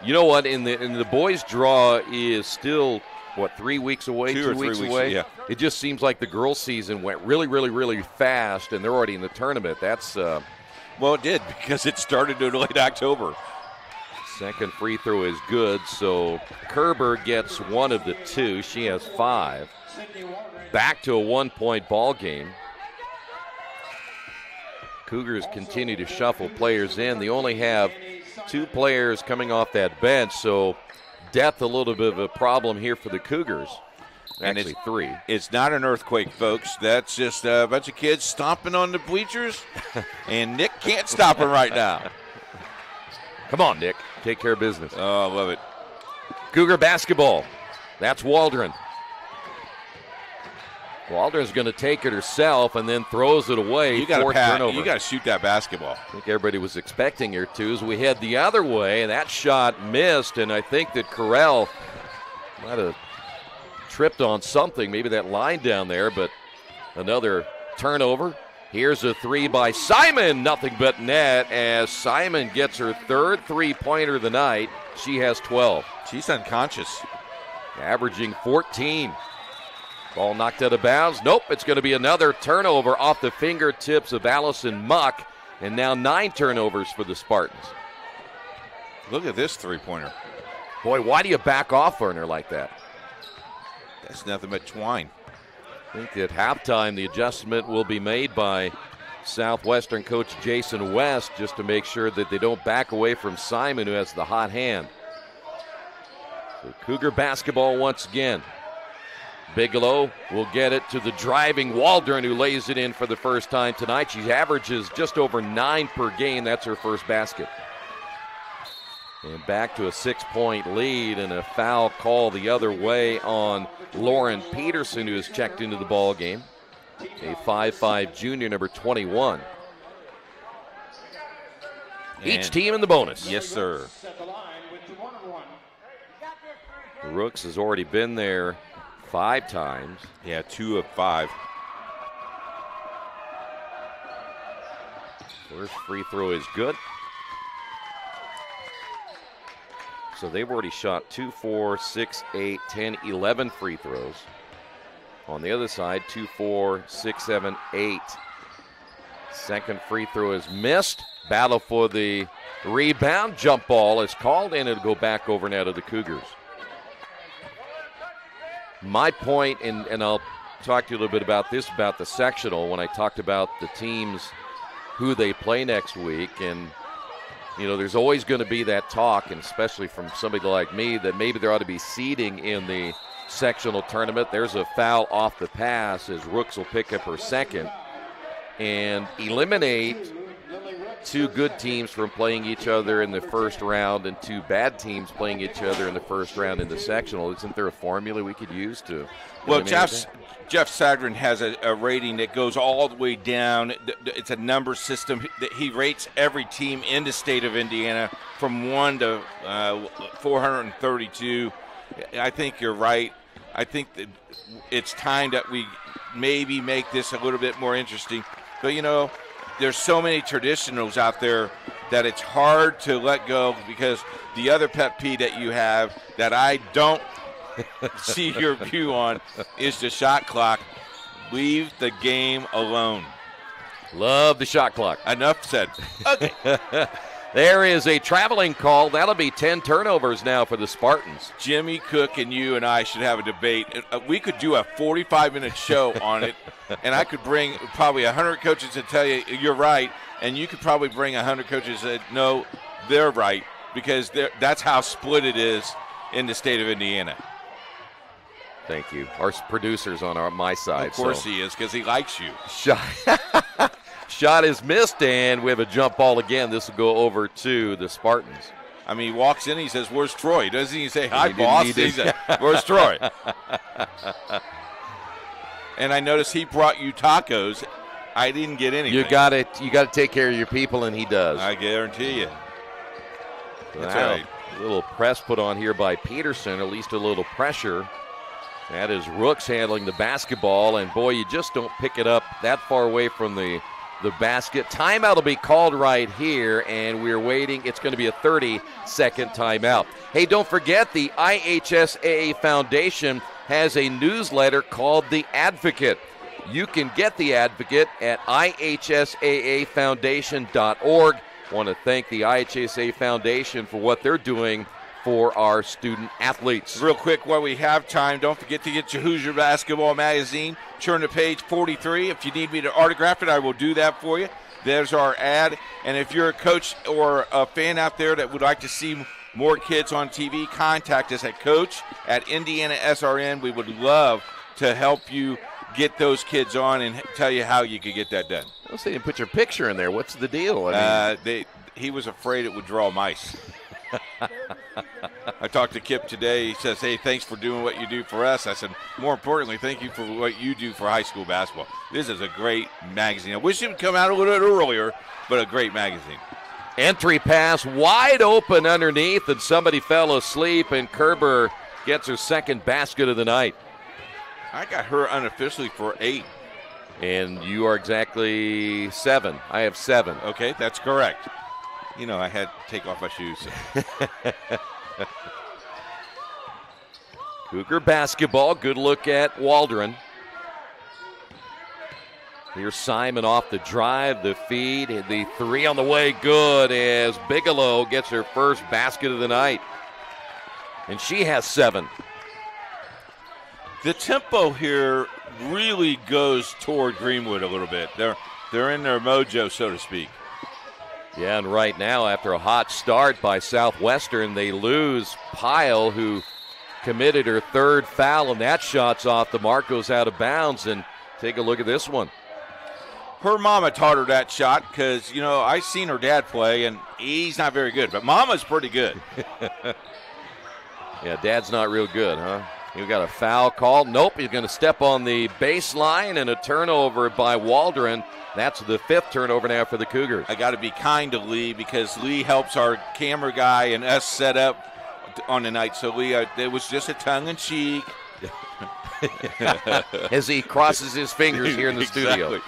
You know what? In the boys' draw is still what, 3 weeks away, 2 or 3 weeks weeks, away? yeah. It just seems like the girls' season went really, really, really fast, and they're already in the tournament. That's well, it did because it started in late October. Second free throw is good, so Kerber gets one of the two. She has 5. Back to a 1-point ball game. Cougars continue to shuffle players in. They only have 2 players coming off that bench, so depth a little bit of a problem here for the Cougars. Actually, 3. It's not an earthquake, folks. That's just a bunch of kids stomping on the bleachers, and Nick can't stop them right now. Come on, Nick. Take care of business. Oh, I love it. Cougar basketball. That's Waldron. Waldron's going to take it herself and then throws it away. You got to shoot that basketball. I think everybody was expecting her to. As we head the other way, and that shot missed, and I think that Correll might have tripped on something, maybe that line down there, but another turnover. Here's a 3 by Simon, nothing but net, as Simon gets her 3rd three-pointer of the night. She has 12. She's unconscious. Averaging 14. Ball knocked out of bounds. Nope, it's going to be another turnover off the fingertips of Allison Muck, and now 9 turnovers for the Spartans. Look at this three-pointer. Boy, why do you back off on her like that? That's nothing but twine. I think at halftime the adjustment will be made by Southwestern coach Jason West just to make sure that they don't back away from Simon, who has the hot hand. So Cougar basketball once again. Bigelow will get it to the driving Waldron, who lays it in for the first time tonight. She averages just over 9 per game. That's her first basket. And back to a 6-point lead, and a foul call the other way on Lauren Peterson, who has checked into the ball game. A 5'5 junior, number 21. Each team in the bonus. Yes, sir. Rooks has already been there 5 times. Yeah, 2 of 5. First free throw is good. So they've already shot 2, 4, 6, 8, 10, 11 free throws. On the other side, 2, 4, 6, 7, 8. Second free throw is missed. Battle for the rebound. Jump ball is called, and it'll go back over now to the Cougars. My point, and I'll talk to you a little bit about this, about the sectional, when I talked about the teams, who they play next week, and you know, there's always going to be that talk, and especially from somebody like me, that maybe there ought to be seeding in the sectional tournament. There's a foul off the pass as Rooks will pick up her second and eliminate 2 good teams from playing each other in the first round and 2 bad teams playing each other in the first round in the sectional. Isn't there a formula we could use to? Well, Jeff Sagrin has a rating that goes all the way down. It's a number system that he rates every team in the state of Indiana from 1 to 432. I think you're right. I think that it's time that we maybe make this a little bit more interesting. But, you know, there's so many traditionals out there that it's hard to let go, because the other pet peeve that you have that I don't see your view on is the shot clock. Leave the game alone. Love the shot clock. Enough said. Okay. There is a traveling call. That'll be 10 turnovers now for the Spartans. Jimmy Cook and you and I should have a debate. We could do a 45-minute show on it, and I could bring probably 100 coaches to tell you you're right, and you could probably bring 100 coaches that no, they're right, because that's how split it is in the state of Indiana. Thank you. Our producer's on my side. Of course he is, because he likes you. Shot is missed, and we have a jump ball again. This will go over to the Spartans. I mean, he walks in, he says, "Where's Troy?" Doesn't he say, "Hi, boss"? He says, "Where's Troy?" And I noticed he brought you tacos. I didn't get anything. You got to take care of your people, and he does. I guarantee you. That's wow. right. A little press put on here by Peterson, at least a little pressure. That is Rooks handling the basketball, and boy, you just don't pick it up that far away from the the basket. Timeout will be called right here, and we're waiting. It's going to be a 30-second timeout. Hey, don't forget the IHSAA Foundation has a newsletter called The Advocate. You can get The Advocate at IHSAAfoundation.org. I want to thank the IHSAA Foundation for what they're doing for our student athletes. Real quick, while we have time, don't forget to get your Hoosier Basketball magazine. Turn to page 43. If you need me to autograph it, I will do that for you. There's our ad. And if you're a coach or a fan out there that would like to see more kids on TV, contact us at coach@IndianaSRN. We would love to help you get those kids on and tell you how you could get that done. I'll say, put your picture in there. What's the deal? He was afraid it would draw mice. I talked to Kip today. He says, hey, thanks for doing what you do for us. I said, more importantly, thank you for what you do for high school basketball. This is a great magazine. I wish it would come out a little bit earlier, but a great magazine. Entry pass wide open underneath, and somebody fell asleep, and Kerber gets her second basket of the night. I got her unofficially for 8. And you are exactly 7. I have 7. Okay, that's correct. You know, I had to take off my shoes. Cougar basketball. Good look at Waldron. Here's Simon off the drive, the feed, the 3 on the way. Good as Bigelow gets her first basket of the night. And she has 7. The tempo here really goes toward Greenwood a little bit. They're in their mojo, so to speak. Yeah, and right now, after a hot start by Southwestern, they lose Pyle, who committed her 3rd foul, and that shot's off the mark, goes out of bounds. And take a look at this one. Her mama taught her that shot because, you know, I've seen her dad play, and he's not very good, but mama's pretty good. Yeah, dad's not real good, huh? You've got a foul call. Nope, he's going to step on the baseline, and a turnover by Waldron. That's the 5th turnover now for the Cougars. I got to be kind to Lee because Lee helps our camera guy and us set up on the night. So, Lee, it was just a tongue-in-cheek. As he crosses his fingers here in the studio.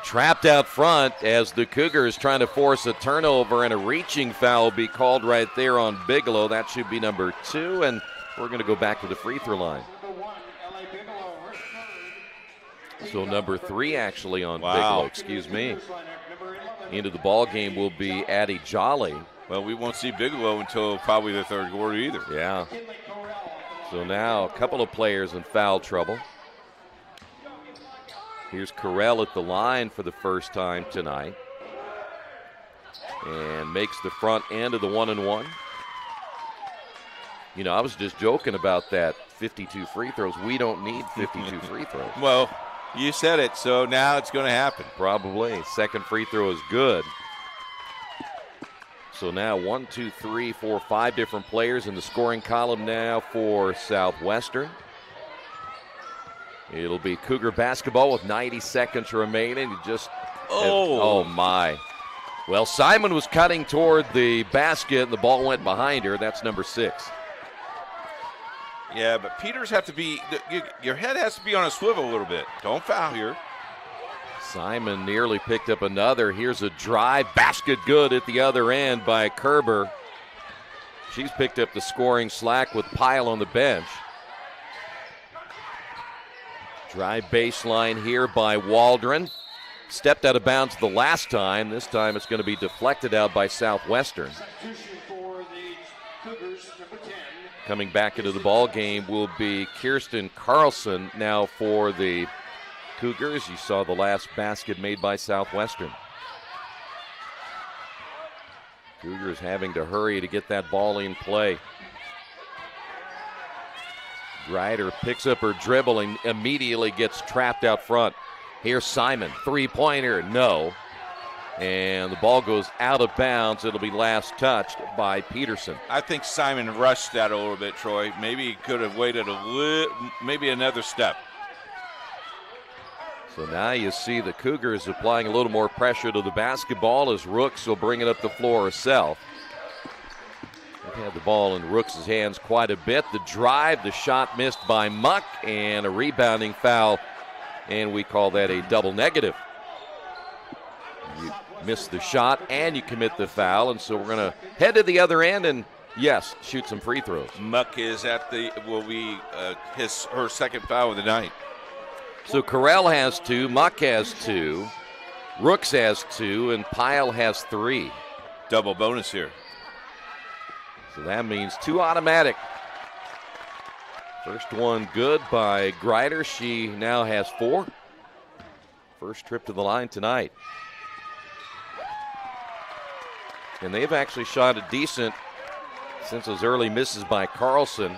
Trapped out front as the Cougars trying to force a turnover, and a reaching foul will be called right there on Bigelow. That should be number 2, and we're going to go back to the free throw line. So number 3 actually on Bigelow, excuse me. Into the ball game will be Addie Jolly. Well, we won't see Bigelow until probably the 3rd quarter either. Yeah. So now a couple of players in foul trouble. Here's Carell at the line for the first time tonight. And makes the front end of the 1-and-1. You know, I was just joking about that 52 free throws. We don't need 52 free throws. Well, you said it, so now it's going to happen. Probably. Second free throw is good. So now 1, 2, 3, 4, 5 different players in the scoring column now for Southwestern. It'll be Cougar basketball with 90 seconds remaining. Oh my. Well, Simon was cutting toward the basket, and the ball went behind her. That's number 6. Yeah, but Peters have to be, your head has to be on a swivel a little bit. Don't foul here. Simon nearly picked up another. Here's a drive, basket good at the other end by Kerber. She's picked up the scoring slack with Pyle on the bench. Drive baseline here by Waldron. Stepped out of bounds the last time. This time it's going to be deflected out by Southwestern. Coming back into the ball game will be Kirsten Carlson now for the Cougars. You saw the last basket made by Southwestern. Cougars having to hurry to get that ball in play. Ryder picks up her dribble and immediately gets trapped out front. Here's Simon, 3-pointer, no. And the ball goes out of bounds. It'll be last touched by Peterson. I think Simon rushed that a little bit, Troy. Maybe he could have waited maybe another step. So now you see the Cougars applying a little more pressure to the basketball as Rooks will bring it up the floor herself. They've had the ball in Rooks' hands quite a bit. The drive, the shot missed by Muck, and a rebounding foul, and we call that a double negative. miss the shot and you commit the foul. And so we're going to head to the other end and, yes, shoot some free throws. Muck is will be her second foul of the night. So Carell has 2, Muck has 2, Rooks has 2, and Pyle has 3. Double bonus here. So that means 2 automatic. First one good by Greider. She now has 4. First trip to the line tonight. And they've actually shot a decent since those early misses by Carlson.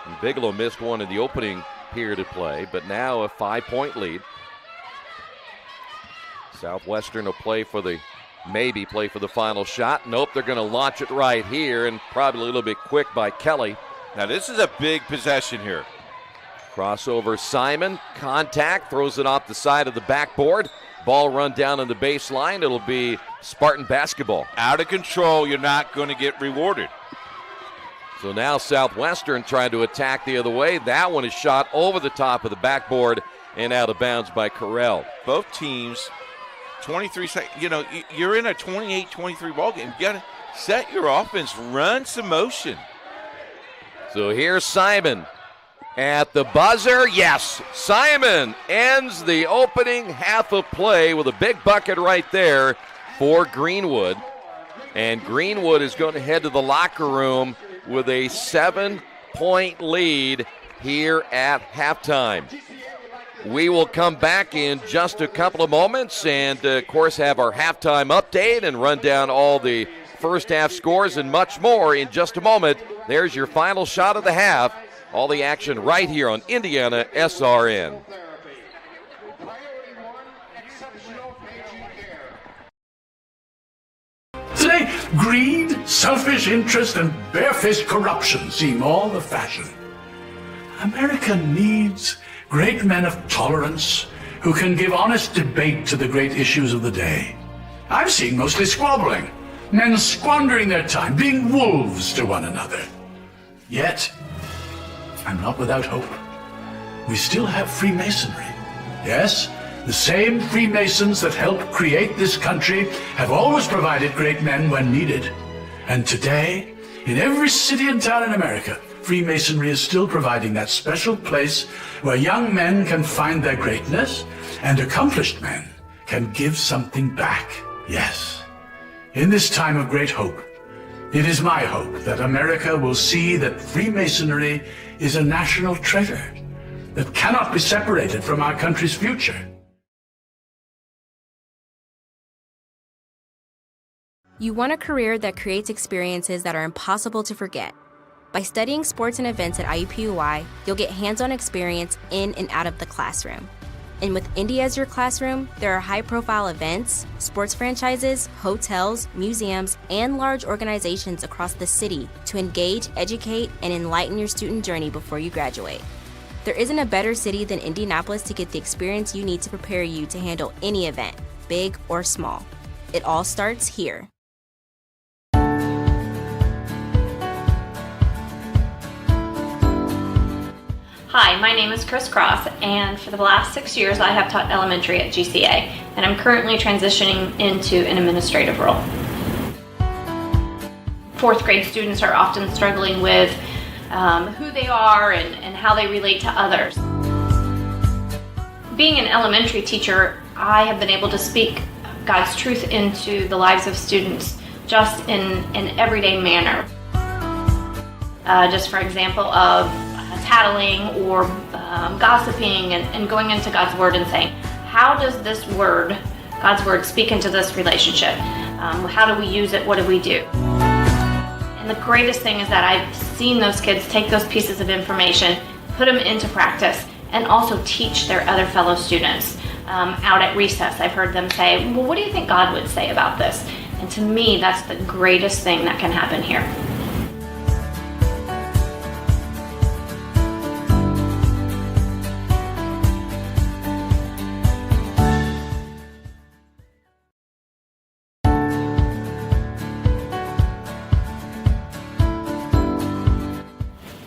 And Bigelow missed one in the opening period of play, but now a 5-point lead. Southwestern will maybe play for the final shot. Nope, they're going to launch it right here, and probably a little bit quick by Kelly. Now this is a big possession here. Crossover Simon, contact, throws it off the side of the backboard. Ball run down on the baseline. It'll be Spartan basketball. Out of control, you're not going to get rewarded. So now Southwestern trying to attack the other way. That one is shot over the top of the backboard and out of bounds by Carell. Both teams, 23 seconds. You know, you're in a 28-23 ball game. You got to set your offense, run some motion. So here's Simon at the buzzer. Yes, Simon ends the opening half of play with a big bucket right there for Greenwood. And Greenwood is going to head to the locker room with a 7-point lead here at halftime. We will come back in just a couple of moments and, of course, have our halftime update and run down all the first half scores and much more in just a moment. There's your final shot of the half. All the action right here on IndianaSRN. Today, greed, selfish interest, and barefaced corruption seem all the fashion. America needs great men of tolerance who can give honest debate to the great issues of the day. I'm seeing mostly squabbling, men squandering their time, being wolves to one another. Yet, I'm not without hope. We still have Freemasonry. Yes, the same Freemasons that helped create this country have always provided great men when needed. And today, in every city and town in America, Freemasonry is still providing that special place where young men can find their greatness and accomplished men can give something back. Yes, in this time of great hope, it is my hope that America will see that Freemasonry is a national treasure that cannot be separated from our country's future. You want a career that creates experiences that are impossible to forget. By studying sports and events at IUPUI, you'll get hands-on experience in and out of the classroom. And with Indy as your classroom, there are high-profile events, sports franchises, hotels, museums, and large organizations across the city to engage, educate, and enlighten your student journey before you graduate. There isn't a better city than Indianapolis to get the experience you need to prepare you to handle any event, big or small. It all starts here. Hi, my name is Chris Cross, and for the last 6 years I have taught elementary at GCA, and I'm currently transitioning into an administrative role. Fourth grade students are often struggling with who they are and how they relate to others. Being an elementary teacher, I have been able to speak God's truth into the lives of students just in an everyday manner. Just for example of tattling or gossiping and going into God's Word and saying, how does this word, God's Word, speak into this relationship? How do we use it? What do we do? And the greatest thing is that I've seen those kids take those pieces of information, put them into practice, and also teach their other fellow students. Out at recess, I've heard them say, well, what do you think God would say about this? And to me, that's the greatest thing that can happen here.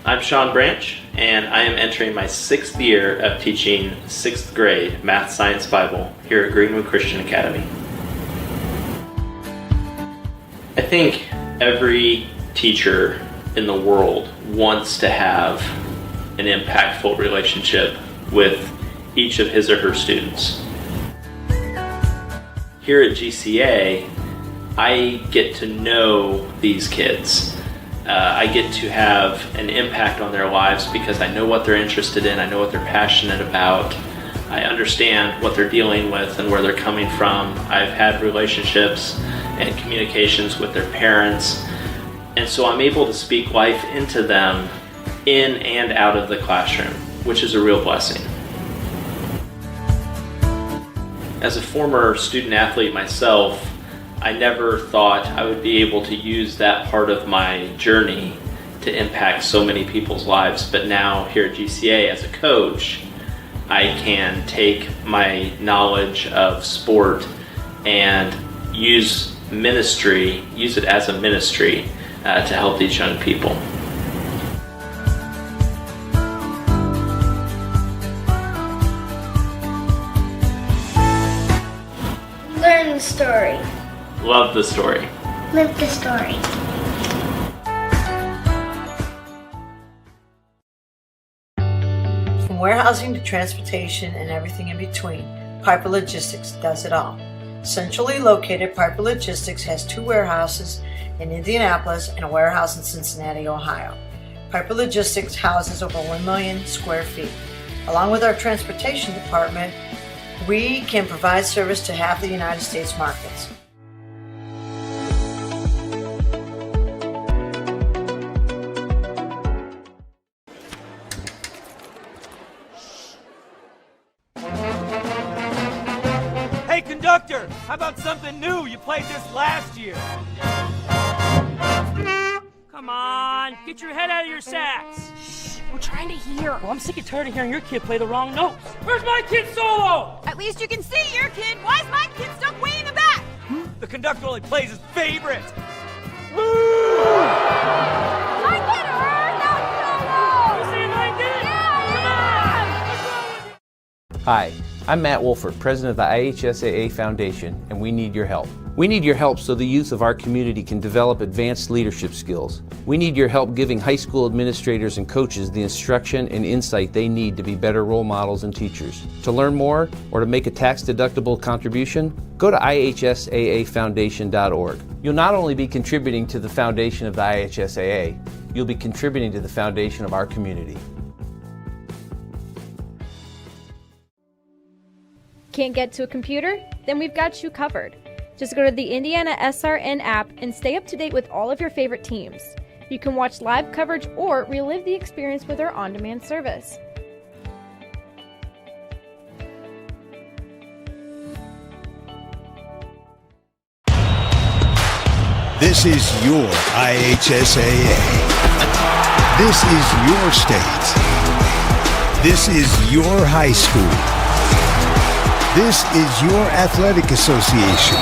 I'm Sean Branch, and I am entering my 6th year of teaching 6th grade Math, Science, Bible here at Greenwood Christian Academy. think every teacher in the world wants to have an impactful relationship with each of his or her students. Here at GCA, I get to know these kids. I get to have an impact on their lives because I know what they're interested in, I know what they're passionate about, I understand what they're dealing with and where they're coming from. I've had relationships and communications with their parents, and so I'm able to speak life into them in and out of the classroom, which is a real blessing. As a former student athlete myself, I never thought I would be able to use that part of my journey to impact so many people's lives. But now here at GCA as a coach, I can take my knowledge of sport and use it as a ministry to help these young people. Learn the story. Love the story. Live the story. From warehousing to transportation and everything in between, Piper Logistics does it all. Centrally located, Piper Logistics has 2 warehouses in Indianapolis and a warehouse in Cincinnati, Ohio. Piper Logistics houses over 1 million square feet. Along with our transportation department, we can provide service to half the United States markets. Hey, conductor, how about something new? You played this last year. Come on, get your head out of your sacks. Shh, we're trying to hear. Well, I'm sick and tired of hearing your kid play the wrong notes. Where's my kid's solo? At least you can see your kid. Why is my kid stuck way in the back? The conductor only plays his favorite. My kid heard that solo! You saying I did? Yeah! Hi, I'm Matt Wolford, president of the IHSAA Foundation, and we need your help. We need your help so the youth of our community can develop advanced leadership skills. We need your help giving high school administrators and coaches the instruction and insight they need to be better role models and teachers. To learn more or to make a tax-deductible contribution, go to IHSAAfoundation.org. You'll not only be contributing to the foundation of the IHSAA, you'll be contributing to the foundation of our community. Can't get to a computer? Then we've got you covered. Just go to the IndianaSRN app and stay up to date with all of your favorite teams. You can watch live coverage or relive the experience with our on-demand service. This is your IHSAA. This is your state. This is your high school. This is your athletic association.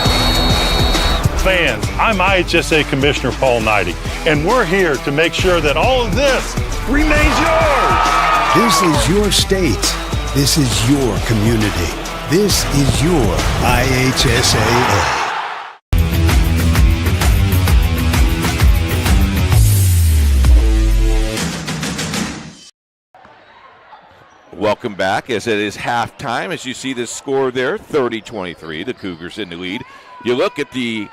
Fans, I'm IHSAA Commissioner Paul Knighty, and we're here to make sure that all of this remains yours. This is your state. This is your community. This is your IHSAA. Welcome back as it is halftime. As you see this score there, 30-23, the Cougars in the lead. You look at the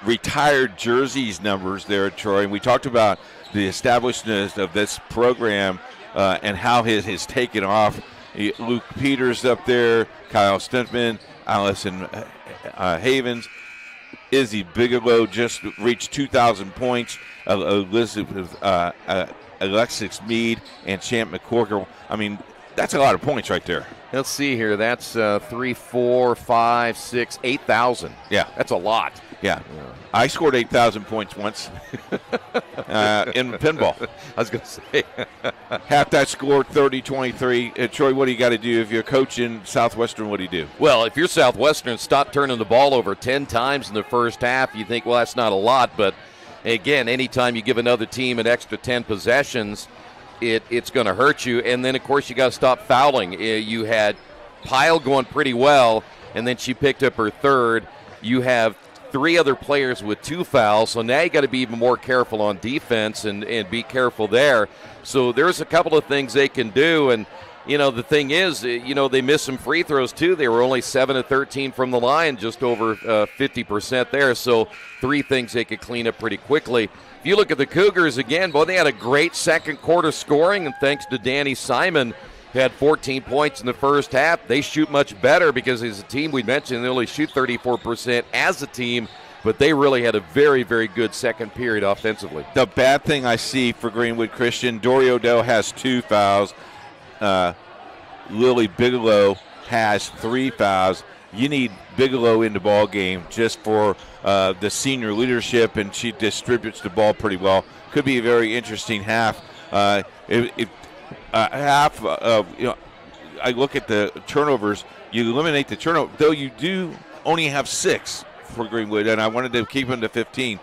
retired jerseys numbers there, Troy, and we talked about the establishment of this program and how it has taken off. Luke Peters up there, Kyle Stuntman, Allison Havens, Izzy Bigelow just reached 2,000 points. Alexis Mead and Champ McCorkle. I mean, that's a lot of points right there. Let's see here. That's 3, 4, 5, 6, 8,000. Yeah. That's a lot. Yeah. I scored 8,000 points once in pinball. I was going to say. Halftime score 30-23. Troy, what do you got to do? If you're coaching Southwestern, what do you do? Well, if you're Southwestern, stop turning the ball over 10 times in the first half. You think, well, that's not a lot. But, again, anytime you give another team an extra 10 possessions, it's going to hurt you. And then, of course, you got to stop fouling. You had Pyle going pretty well, and then she picked up her third. You have 3 other players with 2 fouls, so now you got to be even more careful on defense and be careful there. So there's a couple of things they can do, and the thing is, they missed some free throws too. They were only 7 of 13 from the line, just over 50% there. So 3 things they could clean up pretty quickly. If you look at the Cougars again, boy, they had a great second quarter scoring, and thanks to Danny Simon, who had 14 points in the first half. They shoot much better because as a team, we mentioned, they only shoot 34% as a team, but they really had a very, very good second period offensively. The bad thing I see for Greenwood Christian, Dory Odell has 2 fouls. Lily Bigelow has 3 fouls. You need Bigelow in the ball game just for the senior leadership, and she distributes the ball pretty well. Could be a very interesting half. I look at the turnovers. You eliminate the turnover, though you do only have 6 for Greenwood, and I wanted to keep them to 15.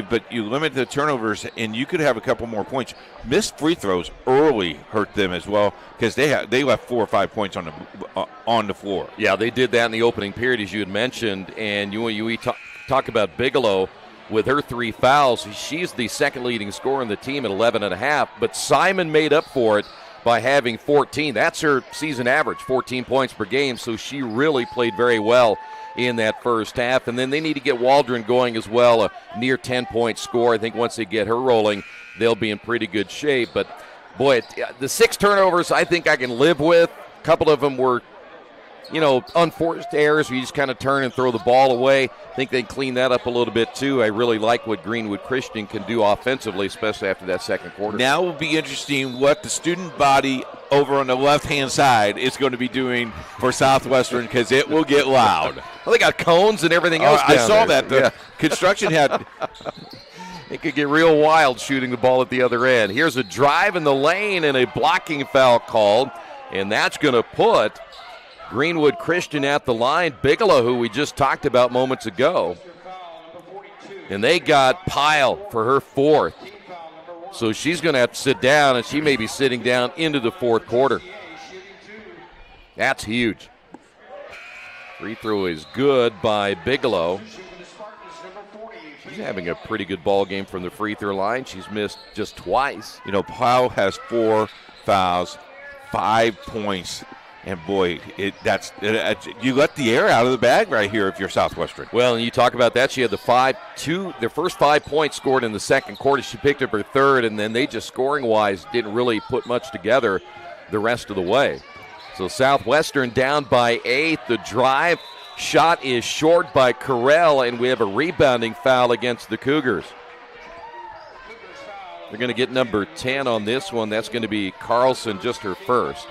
But you limit the turnovers, and you could have a couple more points. Missed free throws early hurt them as well because they left 4 or 5 points on the floor. Yeah, they did that in the opening period, as you had mentioned. And you talk about Bigelow with her 3 fouls. She's the second leading scorer in the team at 11.5. But Simon made up for it by having 14. That's her season average, 14 points per game. So she really played very well in that first half. And then they need to get Waldron going as well, a near 10-point score. I think once they get her rolling, they'll be in pretty good shape. But, boy, the 6 turnovers I think I can live with. A couple of them were, unforced errors where you just kind of turn and throw the ball away. I think they clean that up a little bit, too. I really like what Greenwood Christian can do offensively, especially after that second quarter. Now will be interesting what the student body over on the left-hand side is going to be doing for Southwestern because it will get loud. Well, they got cones and everything else down I saw there. that. The construction had It could get real wild shooting the ball at the other end. Here's a drive in the lane and a blocking foul called, and that's going to put Greenwood Christian at the line. Bigelow, who we just talked about moments ago, and they got Pyle for her 4th. So she's going to have to sit down, and she may be sitting down into the 4th quarter. That's huge. Free throw is good by Bigelow. She's having a pretty good ball game from the free throw line. She's missed just twice. Pyle has 4 fouls, 5 points. And, boy, you let the air out of the bag right here if you're Southwestern. Well, and you talk about that. She had their first 5 points scored in the second quarter. She picked up her 3rd, and then they just scoring-wise didn't really put much together the rest of the way. So Southwestern down by 8. The drive shot is short by Carell, and we have a rebounding foul against the Cougars. They're going to get number 10 on this one. That's going to be Carlson, just her 1st.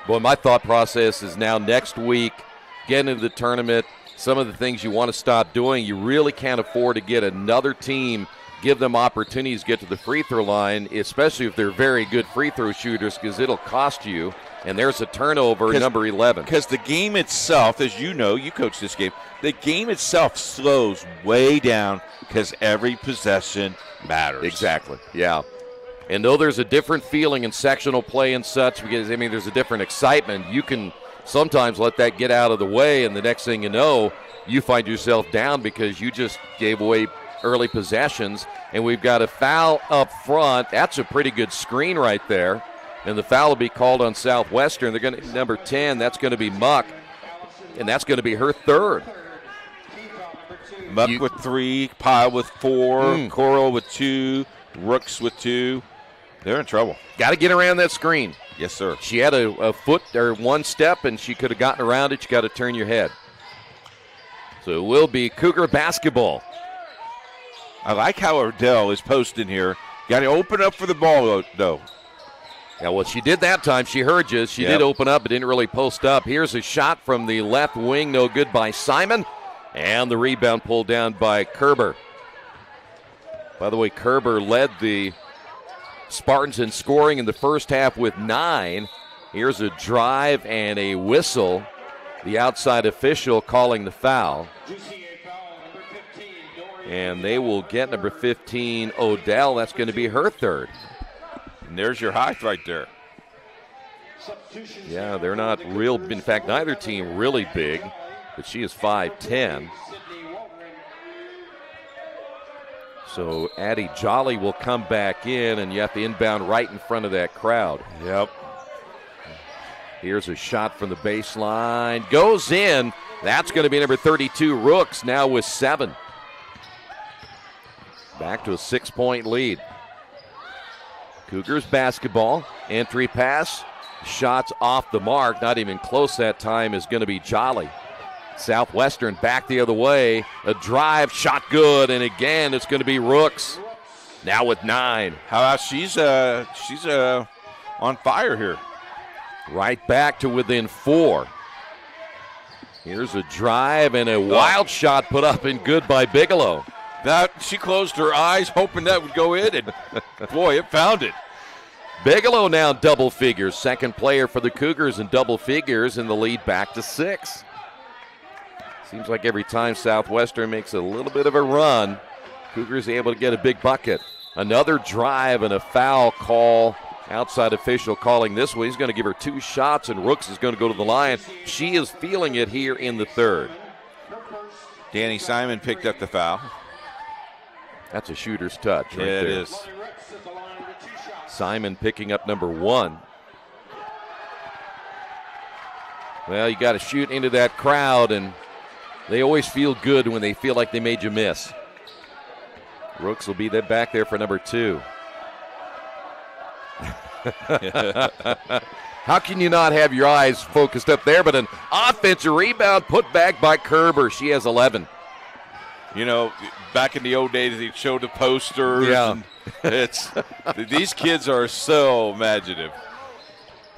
Boy, my thought process is now next week, get into the tournament, some of the things you want to stop doing, you really can't afford to get another team, give them opportunities to get to the free throw line, especially if they're very good free throw shooters, because it'll cost you. And there's a turnover, number 11. Because the game itself, as you know, you coach this game, the game itself slows way down because every possession matters. Exactly, yeah. And though there's a different feeling in sectional play and such, because, there's a different excitement, you can sometimes let that get out of the way, and the next thing you know, you find yourself down because you just gave away early possessions. And we've got a foul up front. That's a pretty good screen right there. And the foul will be called on Southwestern. They're going to number 10, that's going to be Muck, and that's going to be her 3rd. Muck with 3, Pyle with 4, Coral with 2, Rooks with 2. They're in trouble. Got to get around that screen. Yes, sir. She had a foot or 1 step, and she could have gotten around it. You got to turn your head. So it will be Cougar basketball. I like how Odell is posting here. Got to open up for the ball, though. Yeah, well, she did that time. She heard you. She did open up, but didn't really post up. Here's a shot from the left wing. No good by Simon. And the rebound pulled down by Kerber. By the way, Kerber led the Spartans in scoring in the first half with 9. Here's a drive and a whistle. The outside official calling the foul. And they will get number 15, Odell. That's going to be her 3rd. And there's your height right there. Yeah, they're not real. In fact, neither team really big. but she is 5'10". So Addie Jolly will come back in, and you have to inbound right in front of that crowd. Yep. Here's a shot from the baseline. Goes in. That's going to be number 32, Rooks, now with 7. Back to a 6-point lead. Cougars basketball. Entry pass. Shots off the mark. Not even close that time is going to be Jolly. Southwestern back the other way. A drive, shot good, and again it's going to be Rooks. Now with 9. How about she's on fire here. Right back to within 4. Here's a drive and a wild shot put up and good by Bigelow. That she closed her eyes hoping that would go in, and boy, it found it. Bigelow now double figures. Second player for the Cougars in double figures, and the lead back to 6. Seems like every time Southwestern makes a little bit of a run, Cougars able to get a big bucket. Another drive and a foul call. Outside official calling this one. He's going to give her 2 shots, and Rooks is going to go to the line. She is feeling it here in the 3rd. Danny Simon picked up the foul. That's a shooter's touch right there. It is. Simon picking up number 1. Well, you got to shoot into that crowd, and they always feel good when they feel like they made you miss. Rooks will be back there for number 2. How can you not have your eyes focused up there? But an offensive rebound put back by Kerber. She has 11. You know, back in the old days, they showed the posters. Yeah. These kids are so imaginative.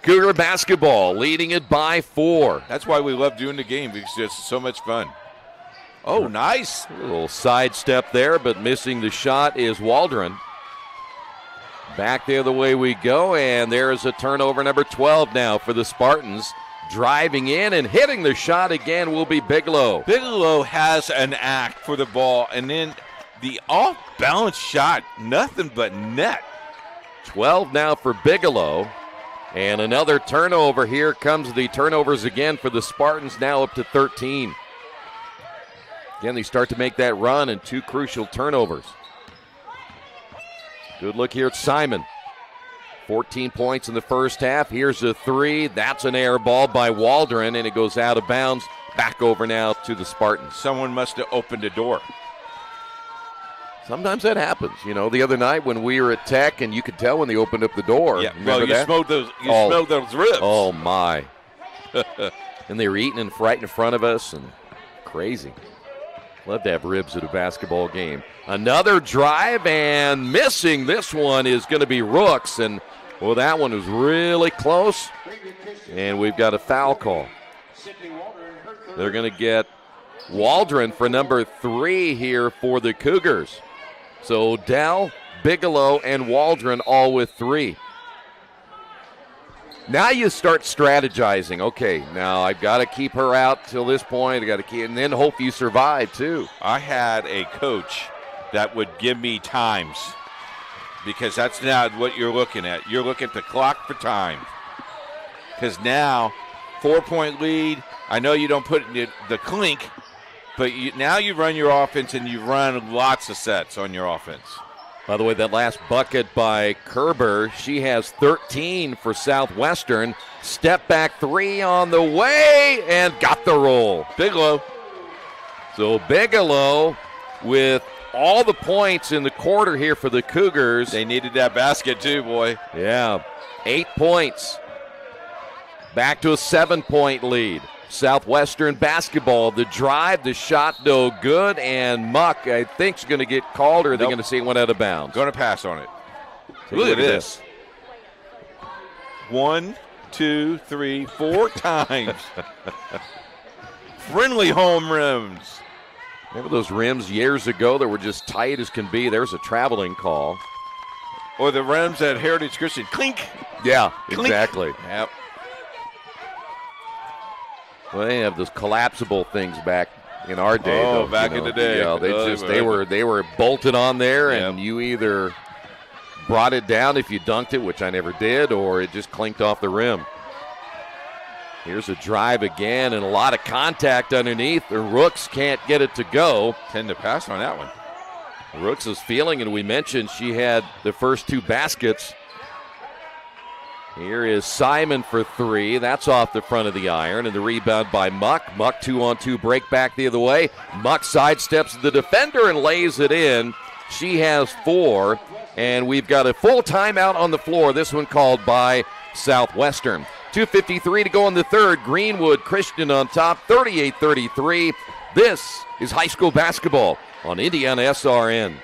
Cougar basketball leading it by 4. That's why we love doing the game, because it's so much fun. Oh, nice. A little sidestep there, but missing the shot is Waldron. Back the other way we go, and there is a turnover, number 12 now for the Spartans. Driving in and hitting the shot again will be Bigelow. Bigelow has an act for the ball, and then the off-balance shot, nothing but net. 12 now for Bigelow, and another turnover. Here comes the turnovers again for the Spartans, now up to 13. Again, they start to make that run, and 2 crucial turnovers. Good look here at Simon. 14 points in the first half. Here's a 3. That's an air ball by Waldron, and it goes out of bounds. Back over now to the Spartans. Someone must have opened the door. Sometimes that happens. You know, the other night when we were at Tech, and you could tell when they opened up the door. Yeah, well, you smelled those ribs. Oh, my. And they were eating right in front of us, and crazy. Love to have ribs at a basketball game. Another drive, and missing this one is going to be Rooks. And, well, that one was really close. And we've got a foul call. They're going to get Waldron for number 3 here for the Cougars. So Odell, Bigelow, and Waldron all with 3. Now you start strategizing. Okay, now I've got to keep her out till this point. I got to keep, and then hope you survive too. I had a coach that would give me times, because that's now what you're looking at. You're looking at the clock for time. Because now, 4-point lead. I know you don't put the clink, but now you run your offense, and you run lots of sets on your offense. By the way, that last bucket by Kerber, she has 13 for Southwestern. Step back 3 on the way, and got the roll. Bigelow. So Bigelow with all the points in the quarter here for the Cougars. They needed that basket too, boy. Yeah, 8 points. Back to a 7-point lead. Southwestern basketball, the drive, the shot, no good, and Muck, I think, is going to get called, or are they going to see it went out of bounds? Going to pass on it. Look at this. 1, 2, 3, 4 times. Friendly home rims. Remember those rims years ago that were just tight as can be? There's a traveling call. Or the rims at Heritage Christian. Clink. Yeah, Clink. exactly. Yep. Well, they have those collapsible things back in our day. Oh, though, back in the day. Yeah, they were bolted on there, Yep. and you either brought it down if you dunked it, which I never did, or it just clinked off the rim. Here's a drive again and a lot of contact underneath. The Rooks can't get it to go. Tend to pass on that one. Rooks is feeling, and we mentioned she had the first 2 baskets. Here is Simon for 3. That's off the front of the iron, and the rebound by Muck. Muck 2-on-2 break back the other way. Muck sidesteps the defender and lays it in. She has 4, and we've got a full timeout on the floor. This one called by Southwestern. 2:53 to go in the third. Greenwood Christian on top, 38-33. This is high school basketball on IndianaSRN.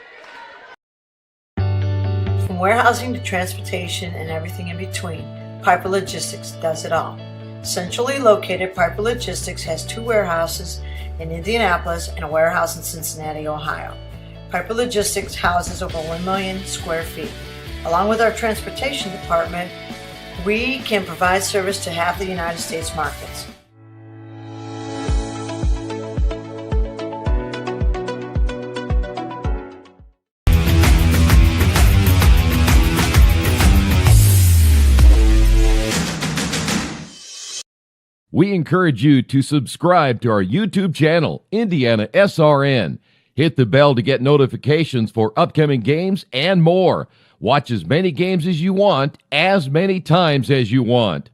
From warehousing to transportation and everything in between, Piper Logistics does it all. Centrally located, Piper Logistics has 2 warehouses in Indianapolis and a warehouse in Cincinnati, Ohio. Piper Logistics houses over 1 million square feet. Along with our transportation department, we can provide service to half the United States markets. We encourage you to subscribe to our YouTube channel, IndianaSRN. Hit the bell to get notifications for upcoming games and more. Watch as many games as you want, as many times as you want.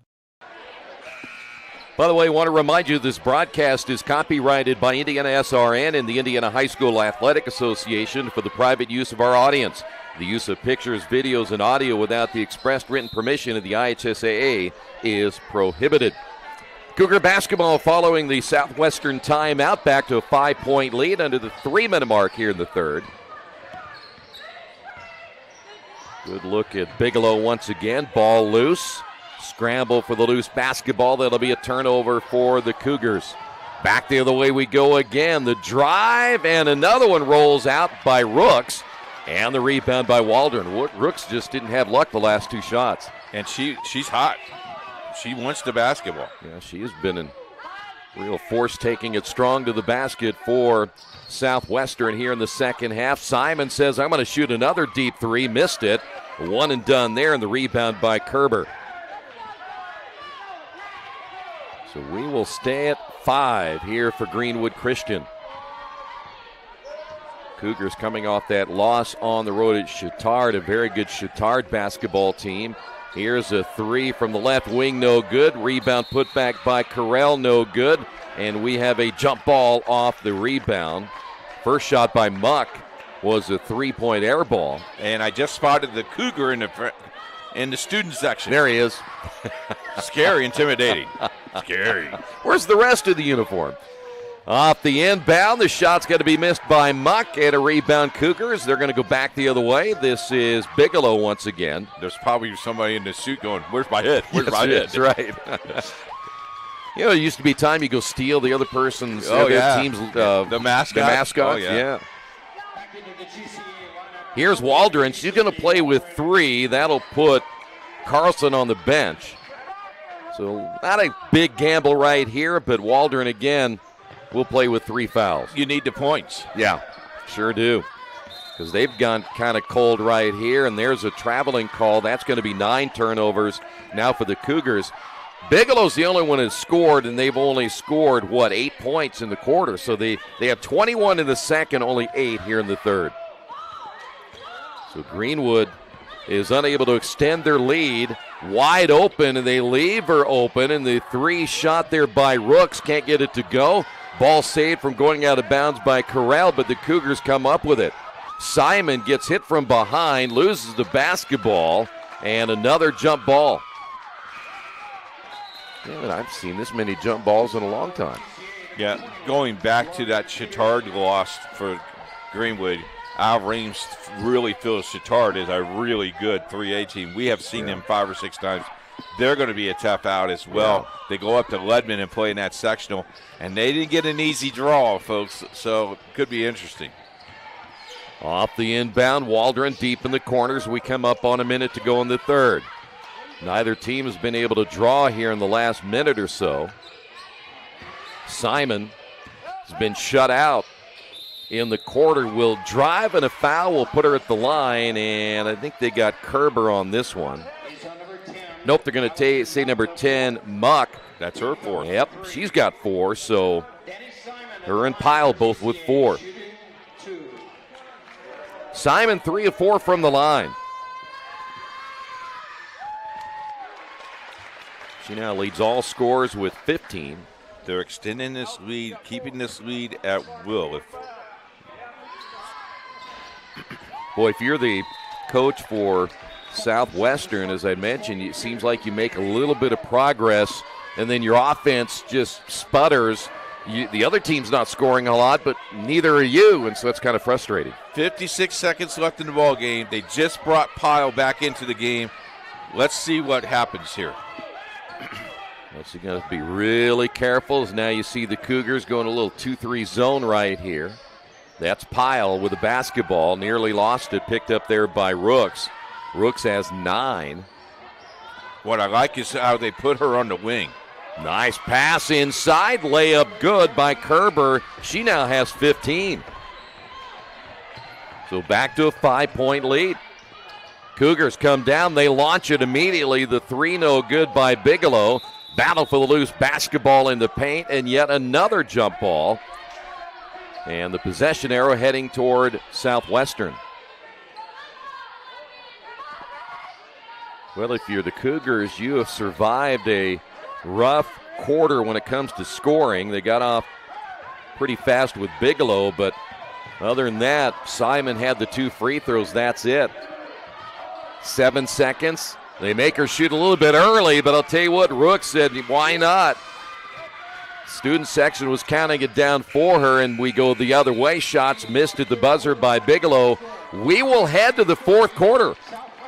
By the way, I want to remind you this broadcast is copyrighted by IndianaSRN and the Indiana High School Athletic Association for the private use of our audience. The use of pictures, videos, and audio without the expressed written permission of the IHSAA is prohibited. Cougar basketball following the Southwestern timeout, back to a 5-point lead under the 3-minute mark here in the third. Good look at Bigelow once again. Ball loose. Scramble for the loose basketball. That'll be a turnover for the Cougars. Back the other way we go again. The drive, and another one rolls out by Rooks. And the rebound by Waldron. Rooks just didn't have luck the last 2 shots. And she's hot. She wants the basketball. Yeah, she has been in real force, taking it strong to the basket for Southwestern here in the second half. Simon says, I'm going to shoot another deep 3. Missed it. 1 and done there, and the rebound by Kerber. So we will stay at 5 here for Greenwood Christian. Cougars coming off that loss on the road at Chittard, a very good Chittard basketball team. Here's a 3 from the left wing, no good. Rebound put back by Carell, no good. And we have a jump ball off the rebound. First shot by Muck was a 3-point air ball. And I just spotted the Cougar in the student section. There he is. Scary, intimidating. Scary. Where's the rest of the uniform? Off the inbound, the shot's got to be missed by Muck, and a rebound Cougars. They're going to go back the other way. This is Bigelow once again. There's probably somebody in the suit going, where's my head? Where's my head? That's right. You know, it used to be time you go steal the other person's team's the mascot. Oh, yeah. Here's Waldron. She's going to play with 3. That'll put Carlson on the bench. So not a big gamble right here, but Waldron again will play with 3 fouls. You need the points. Yeah, sure do. Because they've gone kind of cold right here, and there's a traveling call. That's going to be 9 turnovers now for the Cougars. Bigelow's the only one who's scored, and they've only scored, 8 points in the quarter. So they have 21 in the second, only 8 here in the third. So Greenwood is unable to extend their lead. Wide open, and they leave her open, and the 3 shot there by Rooks can't get it to go. Ball saved from going out of bounds by Carell, but the Cougars come up with it. Simon gets hit from behind, loses the basketball, and another jump ball. Yeah, I've seen this many jump balls in a long time. Yeah, going back to that Chittard loss for Greenwood, Al Reams really feels Chittard is a really good 3A team. We have seen them 5 or 6 times. They're going to be a tough out as well. Yeah. They go up to Leadman and play in that sectional, and they didn't get an easy draw, folks, so it could be interesting. Off the inbound, Waldron deep in the corners. We come up on a minute to go in the third. Neither team has been able to draw here in the last minute or so. Simon has been shut out in the quarter. Will drive, and a foul will put her at the line, and I think they got Kerber on this one. Nope, they're going to say number 10, Muck. That's her 4th. Yep, she's got 4, so her and Pyle both with 4. Simon 3 of 4 from the line. She now leads all scorers with 15. They're extending this lead, keeping this lead at will. Boy, if you're the coach for Southwestern, as I mentioned, it seems like you make a little bit of progress and then your offense just sputters. The other team's not scoring a lot, but neither are you, and so it's kind of frustrating. 56 seconds left in the ball game. They just brought Pyle back into the game. Let's see what happens here. So you got to be really careful, as now you see the Cougars going a little 2-3 zone right here. That's Pyle with the basketball. Nearly lost it, picked up there by Rooks. Rooks has 9. What I like is how they put her on the wing. Nice pass inside, layup good by Kerber. She now has 15. So back to a 5-point lead. Cougars come down, they launch it immediately. The 3 no good by Bigelow. Battle for the loose basketball in the paint, and yet another jump ball. And the possession arrow heading toward Southwestern. Well, if you're the Cougars, you have survived a rough quarter when it comes to scoring. They got off pretty fast with Bigelow, but other than that, Simon had the 2 free throws. That's it. 7 seconds. They make her shoot a little bit early, but I'll tell you what, Rook said, why not? Student section was counting it down for her, and we go the other way. Shots missed at the buzzer by Bigelow. We will head to the 4th quarter.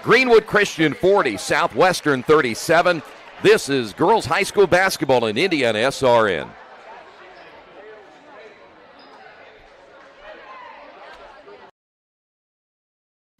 Greenwood Christian 40, Southwestern 37. This is girls high school basketball in IndianaSRN.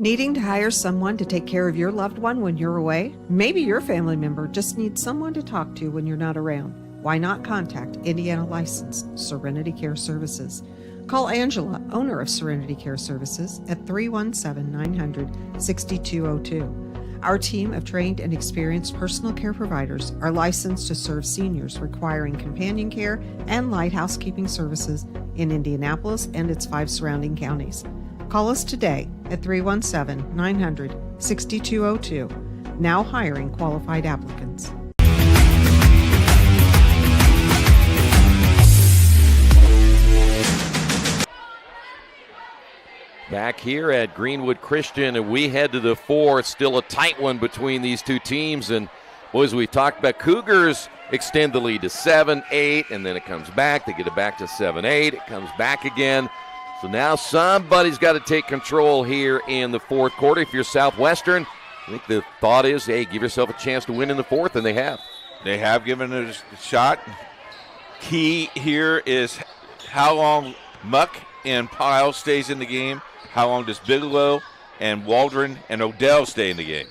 Needing to hire someone to take care of your loved one when you're away? Maybe your family member just needs someone to talk to when you're not around. Why not contact Indiana licensed Serenity Care Services? Call Angela, owner of Serenity Care Services, at 317-900-6202. Our team of trained and experienced personal care providers are licensed to serve seniors requiring companion care and light housekeeping services in Indianapolis and its 5 surrounding counties. Call us today at 317-900-6202. Now hiring qualified applicants. Back here at Greenwood Christian, and we head to the 4. It's still a tight one between these two teams. And boys, we talked about Cougars extend the lead to 7-8, and then it comes back. They get it back to 7-8. It comes back again. So now somebody's got to take control here in the 4th quarter. If you're Southwestern, I think the thought is, hey, give yourself a chance to win in the 4th, and they have. They have given it a shot. Key here is how long Muck and Pyle stays in the game. How long does Bigelow and Waldron and Odell stay in the game?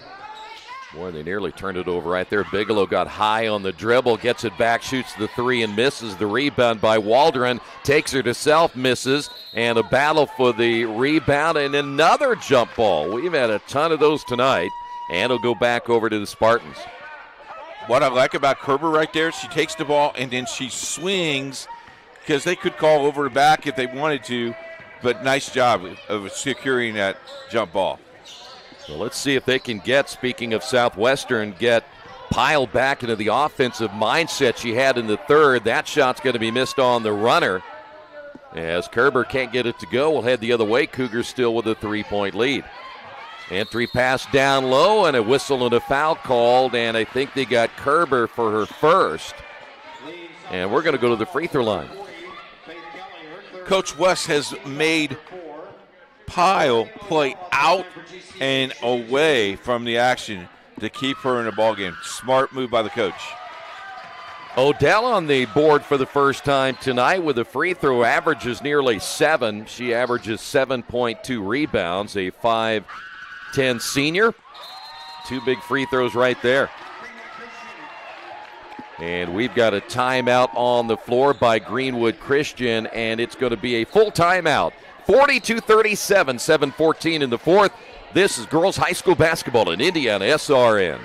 Boy, they nearly turned it over right there. Bigelow got high on the dribble, gets it back, shoots the 3 and misses. The rebound by Waldron, takes her to self, misses, and a battle for the rebound and another jump ball. We've had a ton of those tonight, and it'll go back over to the Spartans. What I like about Kerber right there, she takes the ball and then she swings, because they could call over the back if they wanted to, but nice job of securing that jump ball. So let's see if they can get, speaking of Southwestern, get Pyle back into the offensive mindset she had in the 3rd. That shot's going to be missed on the runner. As Kerber can't get it to go, we'll head the other way. Cougars still with a 3-point lead. Entry pass down low, and a whistle and a foul called, and I think they got Kerber for her first. And we're going to go to the free throw line. Coach West has made Pyle play out and away from the action to keep her in the ballgame. Smart move by the coach. Odell on the board for the first time tonight with a free throw, averages nearly 7. She averages 7.2 rebounds, a 5'10 senior. 2 big free throws right there. And we've got a timeout on the floor by Greenwood Christian, and it's going to be a full timeout. 42-37, 7:14 in the 4th. This is girls high school basketball in IndianaSRN.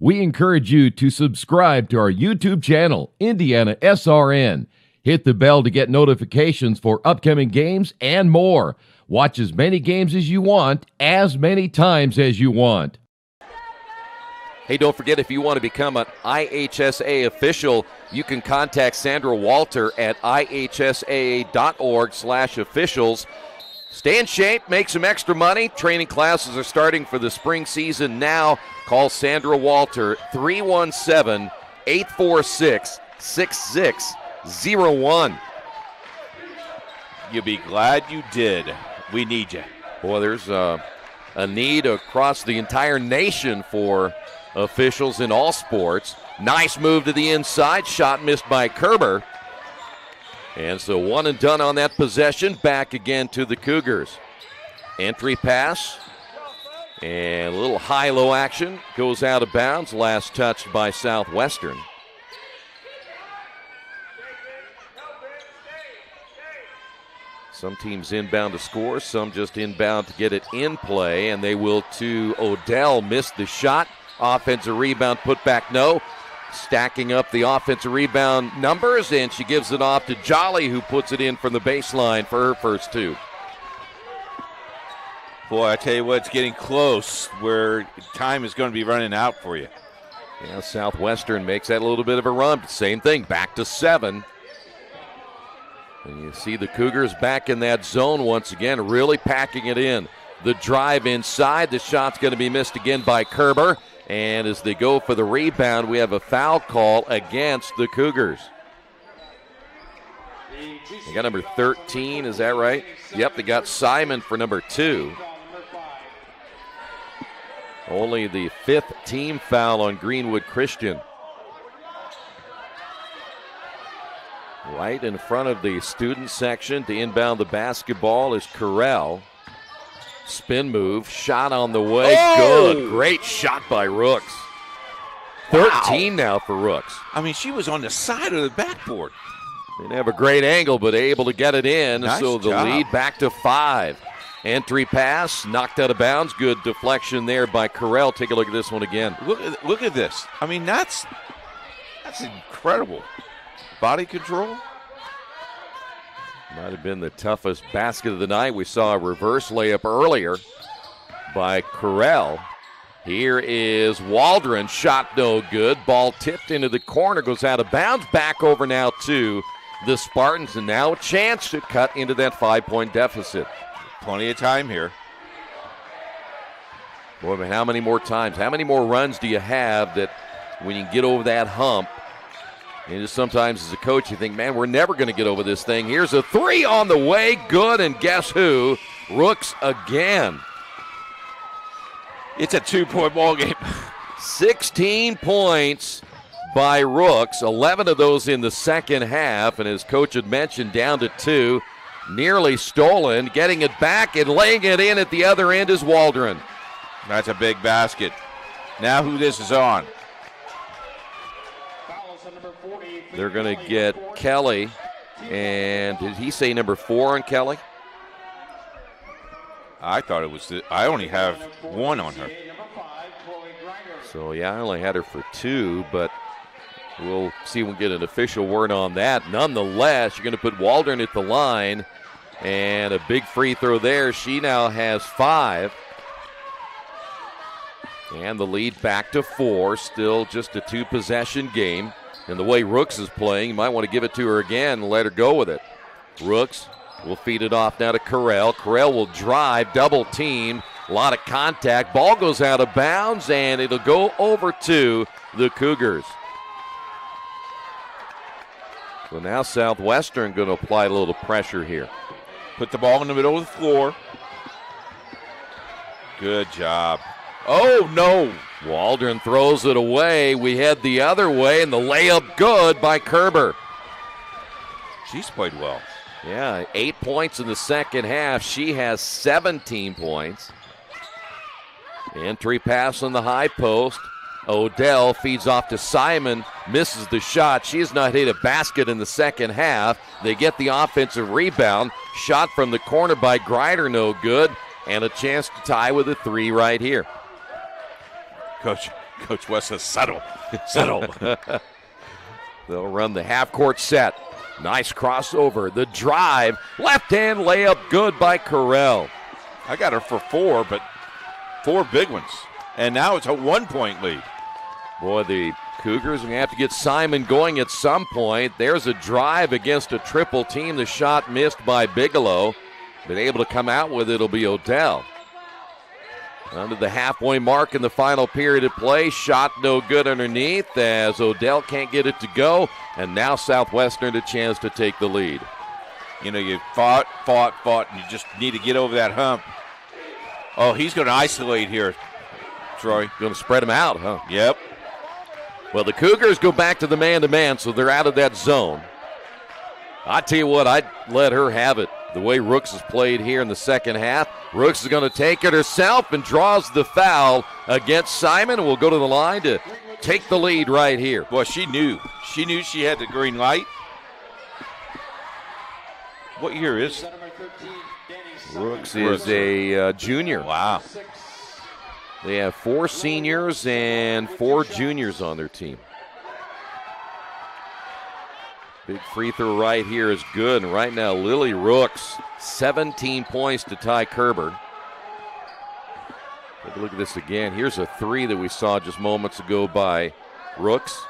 We encourage you to subscribe to our YouTube channel, IndianaSRN. Hit the bell to get notifications for upcoming games and more. Watch as many games as you want, as many times as you want. Hey, don't forget, if you want to become an IHSAA official, you can contact Sandra Walter at ihsaa.org/officials. Stay in shape, make some extra money. Training classes are starting for the spring season now. Call Sandra Walter, 317-846-6601. You'll be glad you did. We need you. Boy, there's a need across the entire nation for officials in all sports. Nice move to the inside. Shot missed by Kerber. And so one and done on that possession. Back again to the Cougars. Entry pass. And a little high-low action. Goes out of bounds. Last touched by Southwestern. Some teams inbound to score. Some just inbound to get it in play. And they will to Odell. Missed the shot. Offensive rebound, put back, no. Stacking up the offensive rebound numbers, and she gives it off to Jolly, who puts it in from the baseline for her first two. Boy, I tell you what, it's getting close where time is going to be running out for you. Yeah, Southwestern makes that a little bit of a run. Same thing, back to 7. And you see the Cougars back in that zone once again, really packing it in. The drive inside, the shot's going to be missed again by Kerber. And as they go for the rebound, we have a foul call against the Cougars. They got number 13, is that right? Yep, they got Simon for number 2. Only the 5th team foul on Greenwood Christian. Right in front of the student section to inbound the basketball is Carell. Spin move, shot on the way, Good. Great shot by Rooks. 13 now for Rooks. I mean, she was on the side of the backboard. Didn't have a great angle, but able to get it in. Nice so the job. lead back to 5. Entry pass, knocked out of bounds. Good deflection there by Carell. Take a look at this one again. Look at this. I mean, that's incredible. Body control. Might have been the toughest basket of the night. We saw a reverse layup earlier by Carell. Here is Waldron. Shot no good. Ball tipped into the corner. Goes out of bounds. Back over now to the Spartans. And now a chance to cut into that 5-point deficit. Plenty of time here. Boy, but how many more times? How many more runs do you have that when you get over that hump? And just sometimes as a coach you think, man, we're never going to get over this thing. Here's a 3 on the way. Good, and guess who? Rooks again. It's a 2-point ball game. 16 points by Rooks, 11 of those in the second half. And as coach had mentioned, down to 2. Nearly stolen. Getting it back and laying it in at the other end is Waldron. That's a big basket. Now who this is on? They're going to get Kelly. And did he say number 4 on Kelly? I thought it was I only have 1 on her. So, yeah, I only had her for 2, but we'll see if we get an official word on that. Nonetheless, you're going to put Waldron at the line. And a big free throw there. She now has 5. And the lead back to 4. Still just a 2-possession game. And the way Rooks is playing, you might want to give it to her again and let her go with it. Rooks will feed it off now to Carell. Carell will drive, double team, a lot of contact. Ball goes out of bounds, and it'll go over to the Cougars. So now Southwestern going to apply a little pressure here. Put the ball in the middle of the floor. Good job. Oh, no. Waldron throws it away. We head the other way, and the layup good by Kerber. She's played well. Yeah, 8 points in the second half. She has 17 points. Entry pass on the high post. Odell feeds off to Simon, misses the shot. She has not hit a basket in the second half. They get the offensive rebound. Shot from the corner by Grider, no good. And a chance to tie with a 3 right here. Coach, Coach West says, settle. Settle. They'll run the half-court set. Nice crossover. The drive. Left-hand layup good by Carell. I got her for 4, but 4 big ones. And now it's a 1-point lead. Boy, the Cougars are going to have to get Simon going at some point. There's a drive against a triple team. The shot missed by Bigelow. Been able to come out with it will be Odell. Under the halfway mark in the final period of play. Shot no good underneath as Odell can't get it to go. And now Southwestern a chance to take the lead. You know, you fought, and you just need to get over that hump. Oh, he's going to isolate here, Troy. Going to spread him out, huh? Yep. Well, the Cougars go back to the man-to-man, so they're out of that zone. I tell you what, I'd let her have it. The way Rooks has played here in the second half. Rooks is going to take it herself and draws the foul against Simon. Will go to the line to take the lead right here. Boy, she knew. She knew she had the green light. What year is Rooks is a junior. Wow. They have 4 seniors and 4 juniors on their team. Big free throw right here is good. And right now, Lily Rooks, 17 points to Ty Kerber. Take a look at this again. Here's a 3 that we saw just moments ago by Rooks.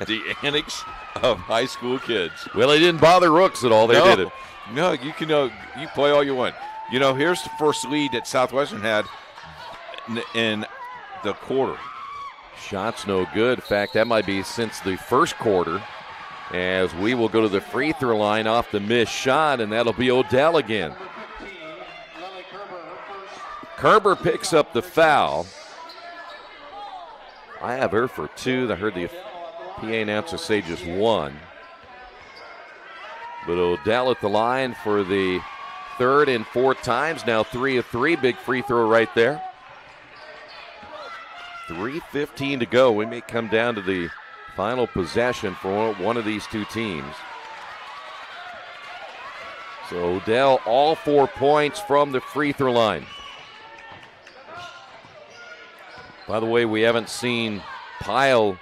The antics of high school kids. Well, they didn't bother Rooks at all. They did it. No, you can you play all you want. You know, here's the first lead that Southwestern had in the quarter. Shots no good. In fact, that might be since the first quarter, as we will go to the free throw line off the missed shot, and that'll be Odell again. Kerber picks up the foul. I have her for 2. I heard the PA announcer say just 1. But Odell at the line for the 3rd and 4th times. Now 3 of 3. Big free throw right there. 3:15 to go. We may come down to the final possession for one of these two teams. So Odell, all 4 points from the free throw line. By the way, we haven't seen Pyle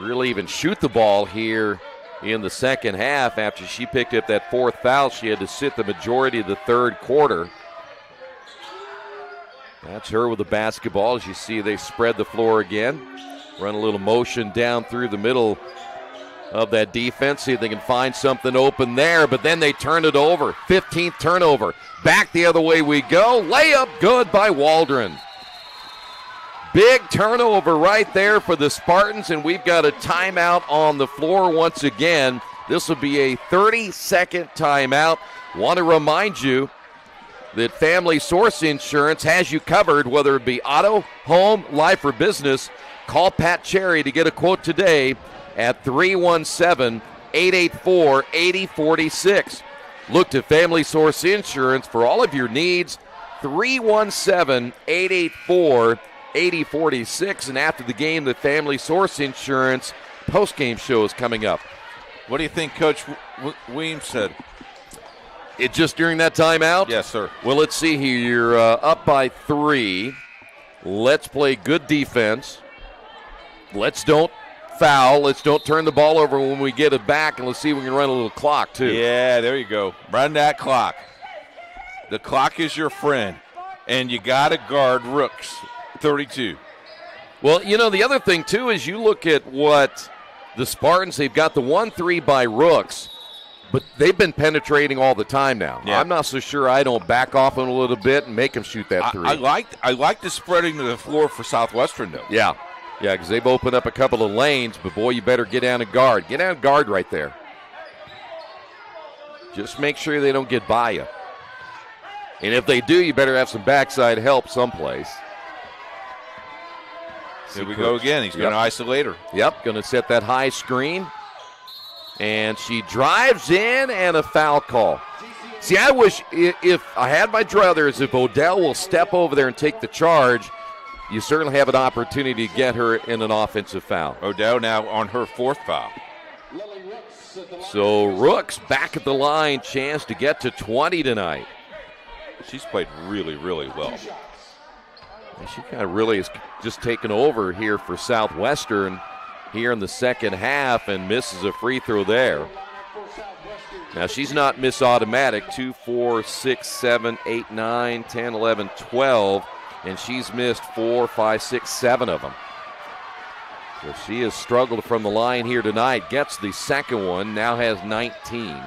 really even shoot the ball here in the second half. After she picked up that 4th foul, she had to sit the majority of the 3rd quarter. That's her with the basketball. As you see, they spread the floor again. Run a little motion down through the middle of that defense. See if they can find something open there, but then they turn it over. 15th turnover. Back the other way we go. Layup good by Waldron. Big turnover right there for the Spartans, and we've got a timeout on the floor once again. This will be a 30-second timeout. Want to remind you that Family Source Insurance has you covered, whether it be auto, home, life, or business. Call Pat Cherry to get a quote today at 317-884-8046. Look to Family Source Insurance for all of your needs. 317-884-8046. And after the game, the Family Source Insurance post-game show is coming up. What do you think Coach Weems said? It just during that timeout? Yes, sir. Well, let's see here. You're up by 3. Let's play good defense. Let's don't foul. Let's don't turn the ball over when we get it back, and let's see if we can run a little clock, too. Yeah, there you go. Run that clock. The clock is your friend, and you got to guard Rooks, 32. Well, you know, the other thing, too, is you look at what the Spartans, they've got the 1-3 by Rooks, but they've been penetrating all the time now. Yeah. I'm not so sure I don't back off them a little bit and make them shoot that 3. I like the spreading of the floor for Southwestern, though. Yeah, because they've opened up a couple of lanes, but, boy, you better get down and guard. Get down and guard right there. Just make sure they don't get by you. And if they do, you better have some backside help someplace. Here we go again. He's going to isolate her. Yep, going to set that high screen. And she drives in, and a foul call. See, I wish if I had my druthers, if Odell will step over there and take the charge, you certainly have an opportunity to get her in an offensive foul. Odell now on her 4th foul. So Rooks back at the line, chance to get to 20 tonight. She's played really, really well. And she kind of really has just taken over here for Southwestern here in the second half and misses a free throw there. Now, she's not miss automatic, 2, 4, 6, 7, 8, 9, 10, 11, 12, and she's missed 4, 5, 6, 7 of them. So she has struggled from the line here tonight, gets the second one, now has 19.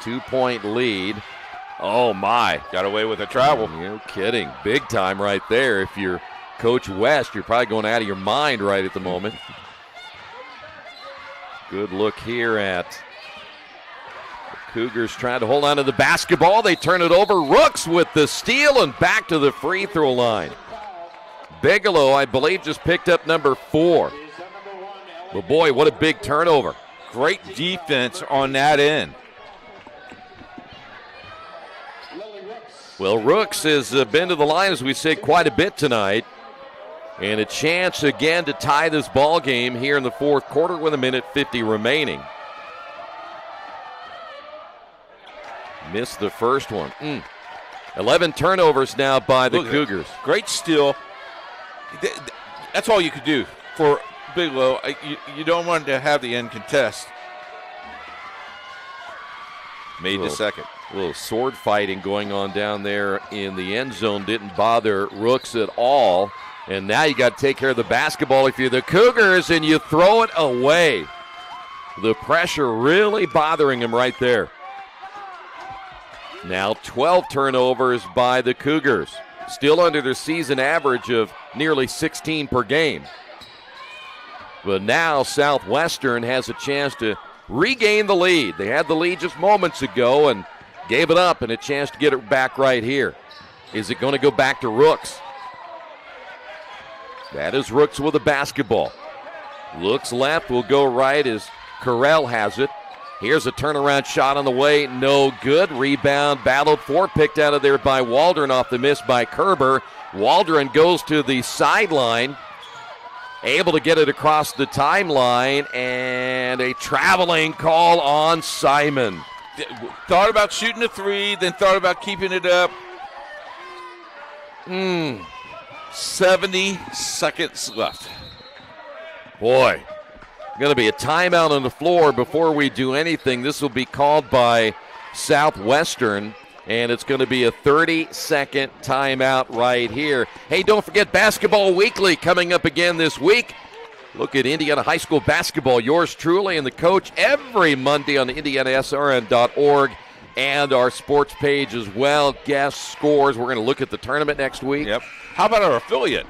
2-point lead. Oh, my. Got away with a travel. No kidding. Big time right there. If you're Coach West, you're probably going out of your mind right at the moment. Good look here at the Cougars trying to hold on to the basketball. They turn it over. Rooks with the steal and back to the free throw line. Bigelow, I believe, just picked up number 4. But boy, what a big turnover. Great defense on that end. Well, Rooks has been to the line, as we said, quite a bit tonight. And a chance again to tie this ball game here in the fourth quarter with 1:50 remaining. Missed the first one. 11 turnovers now by the Cougars. Great steal. That's all you could do for Bigelow. You don't want to have the end contest. Made the second. A little sword fighting going on down there in the end zone. Didn't bother Rooks at all. And now you got to take care of the basketball if you're the Cougars, and you throw it away. The pressure really bothering him right there. Now 12 turnovers by the Cougars. Still under their season average of nearly 16 per game. But now Southwestern has a chance to regain the lead. They had the lead just moments ago and gave it up, and a chance to get it back right here. Is it going to go back to Rooks? That is Rooks with a basketball. Looks left, will go right as Carell has it. Here's a turnaround shot on the way, no good. Rebound battled for, picked out of there by Waldron off the miss by Kerber. Waldron goes to the sideline, able to get it across the timeline, and a traveling call on Simon. Thought about shooting a three, then thought about keeping it up. 70 seconds left. Boy, going to be a timeout on the floor before we do anything. This will be called by Southwestern, and it's going to be a 30-second timeout right here. Hey, don't forget Basketball Weekly coming up again this week. Look at Indiana High School basketball. Yours truly and the coach every Monday on IndianaSRN.org and our sports page as well. Guest scores. We're going to look at the tournament next week. Yep. How about our affiliate?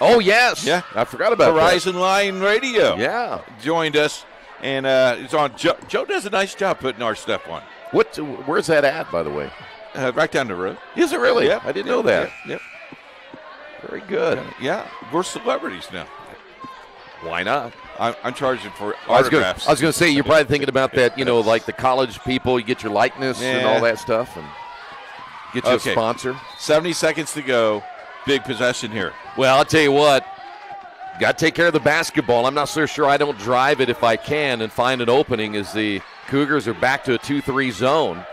Oh, yes. Yeah. I forgot about Horizon Line Radio. Yeah. Joined us, and it's on. Joe does a nice job putting our stuff on. Where's that at, by the way? Right down the road. Is it really? Yep. I didn't know that. Yep. Very good. Yeah. We're celebrities now. Why not? I'm charging for autographs. I was going to say, you're probably thinking about that, like the college people, you get your likeness and all that stuff, and get you a sponsor. 70 seconds to go. Big possession here. Well, I'll tell you what, got to take care of the basketball. I'm not so sure I don't drive it if I can and find an opening as the Cougars are back to a 2-3 zone.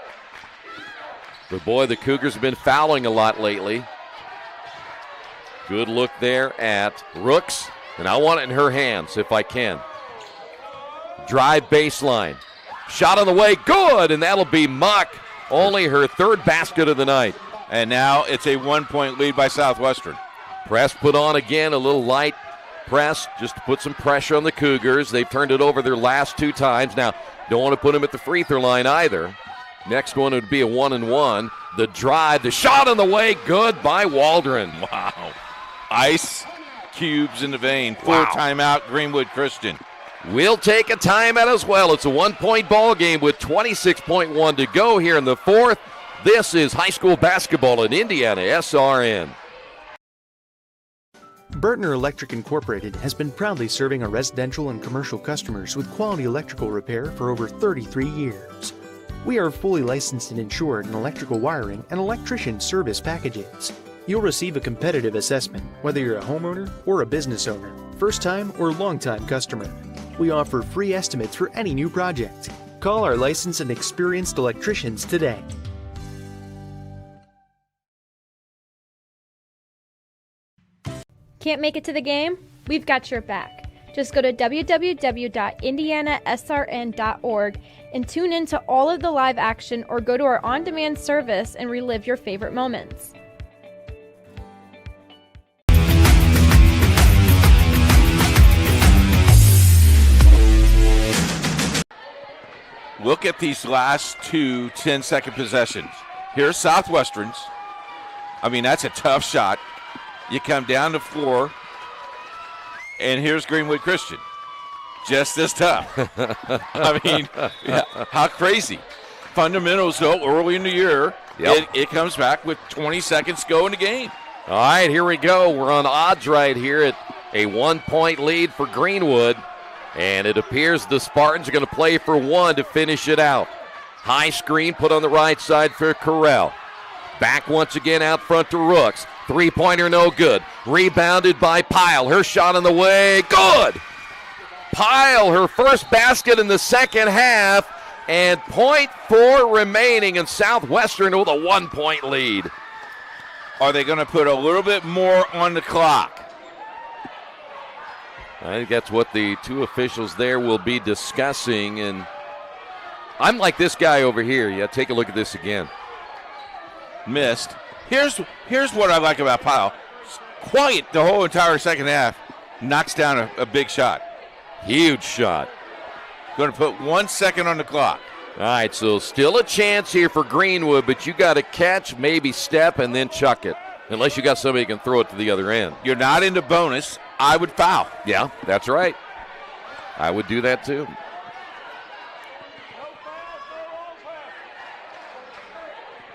But boy, the Cougars have been fouling a lot lately. Good look there at Rooks. And I want it in her hands if I can. Drive baseline. Shot on the way, good, and that'll be Muck. Only her third basket of the night. And now it's a 1-point lead by Southwestern. Press put on again, a little light press just to put some pressure on the Cougars. They've turned it over their last 2 times. Now, don't want to put them at the free throw line either. Next one would be a 1-and-1. The drive, the shot on the way, good by Waldron. Wow. Ice cubes in the vein. Full timeout, Greenwood Christian. We'll take a timeout as well. It's a 1-point ball game with 26.1 to go here in the fourth. This is high school basketball at IndianaSRN. Burtner Electric Incorporated has been proudly serving our residential and commercial customers with quality electrical repair for over 33 years. We are fully licensed and insured in electrical wiring and electrician service packages. You'll receive a competitive assessment, whether you're a homeowner or a business owner, first-time or long-time customer. We offer free estimates for any new project. Call our licensed and experienced electricians today. Can't make it to the game? We've got your back. Just go to www.IndianaSRN.org and tune in to all of the live action, or go to our on-demand service and relive your favorite moments. Look at these last two 10-second possessions. Here's Southwestern's. I mean, that's a tough shot. You come down the floor, and here's Greenwood Christian. Just as tough. I mean, how crazy. Fundamentals, though, early in the year, it comes back with 20 seconds to go in the game. All right, here we go. We're on odds right here at a 1-point lead for Greenwood. And it appears the Spartans are going to play for one to finish it out. High screen put on the right side for Corral. Back once again out front to Rooks. Three-pointer no good. Rebounded by Pyle. Her shot on the way. Good! Pyle, her first basket in the second half. And .4 remaining, and Southwestern with a 1-point lead. Are they going to put a little bit more on the clock? I think that's what the two officials there will be discussing. And I'm like this guy over here. Yeah, take a look at this again. Missed. Here's what I like about Pyle. Quiet the whole entire second half. Knocks down a big shot. Huge shot. Going to put 1 second on the clock. All right, so still a chance here for Greenwood, but you got to catch, maybe step, and then chuck it. Unless you got somebody who can throw it to the other end. You're not into bonus. I would foul. Yeah, that's right. I would do that too.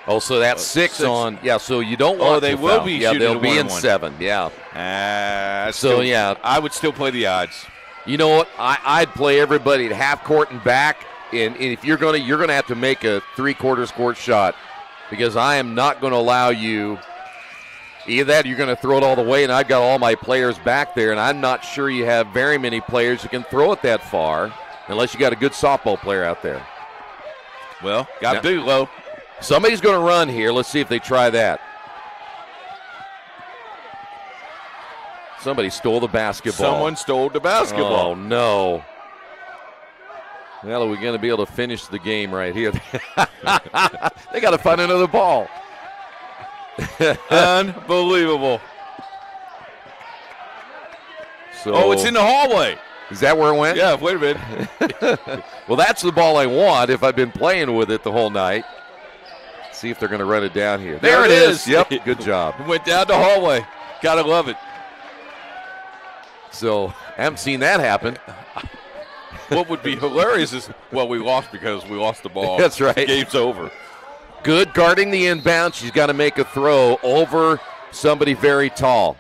Oh, so that's six on. Yeah, so you don't want they to will foul. be Yeah, shooting they'll the be in 1-on-1. 7. Yeah. I would still play the odds. You know what? I'd play everybody at half court and back, and if you're gonna have to make a 3/4 court shot, because I am not going to allow you. Either that or you're going to throw it all the way, and I've got all my players back there, and I'm not sure you have very many players who can throw it that far unless you got a good softball player out there. Well, got Bigelow. Somebody's going to run here. Let's see if they try that. Somebody stole the basketball. Someone stole the basketball. Oh, no. Well, are we going to be able to finish the game right here? They got to find another ball. Unbelievable. So, it's in the hallway. Is that where it went? Yeah, wait a minute. Well, that's the ball I want if I've been playing with it the whole night. Let's see if they're going to run it down here. There it is. Yep, good job. Went down the hallway. Gotta love it. So, I haven't seen that happen. What would be hilarious is, we lost because we lost the ball. That's right. The game's over. Good guarding the inbound. She's got to make a throw over somebody very tall.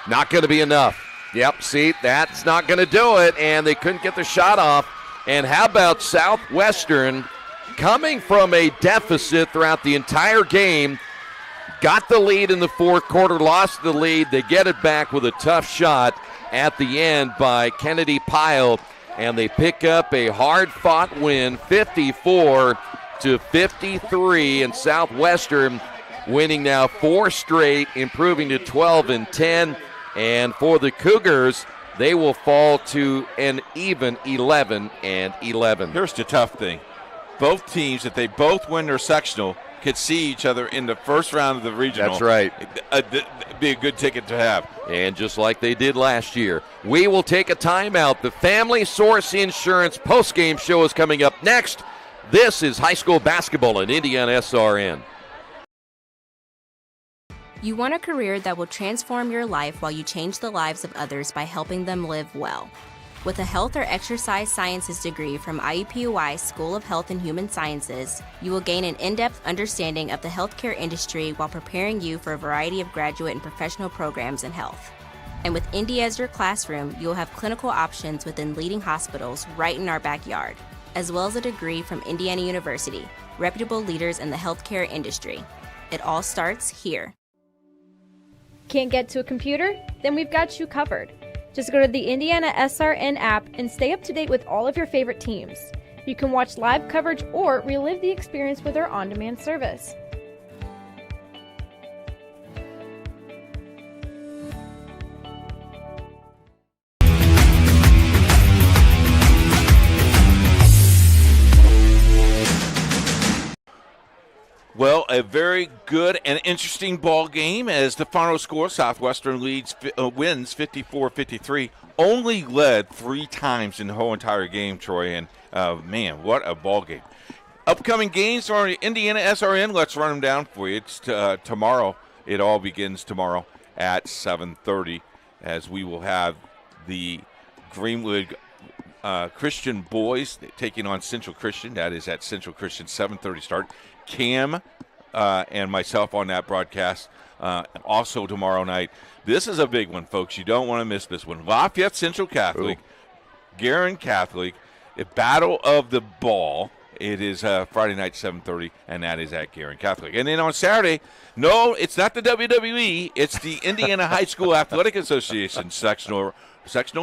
Not going to be enough. Yep, see, that's not going to do it, and they couldn't get the shot off. And how about Southwestern coming from a deficit throughout the entire game, got the lead in the fourth quarter, lost the lead. They get it back with a tough shot at the end by Kennedy Pyle, and they pick up a hard-fought win, 54-53, and Southwestern winning now 4 straight, improving to 12-10. And for the Cougars, they will fall to an even 11-11. Here's the tough thing. Both teams, if they both win their sectional, could see each other in the first round of the regional. That's right. It'd be a good ticket to have. And just like they did last year, we will take a timeout. The Family Source Insurance postgame show is coming up next. This is high school basketball in IndianaSRN. You want a career that will transform your life while you change the lives of others by helping them live well. With a health or exercise sciences degree from IUPUI School of Health and Human Sciences, you will gain an in-depth understanding of the healthcare industry while preparing you for a variety of graduate and professional programs in health. And with Indy as your classroom, you will have clinical options within leading hospitals right in our backyard, as well as a degree from Indiana University, reputable leaders in the healthcare industry. It all starts here. Can't get to a computer? Then we've got you covered. Just go to the IndianaSRN app and stay up to date with all of your favorite teams. You can watch live coverage or relive the experience with our on-demand service. a very good and interesting ball game as the final score, Southwestern wins 54-53. Only led 3 times in the whole entire game, Troy, and man, what a ball game. Upcoming games for IndianaSRN, let's run them down for you. It's tomorrow. It all begins tomorrow at 7:30 as we will have the Greenwood Christian boys taking on Central Christian. That is at Central Christian, 7:30 start. Cam and myself on that broadcast. Also tomorrow night. This is a big one, folks. You don't want to miss this one. Lafayette Central Catholic, Guerin Catholic, a battle of the ball. It is Friday night, 7:30, and that is at Guerin Catholic. And then on Saturday, no, it's not the WWE. It's the Indiana High School Athletic Association sectional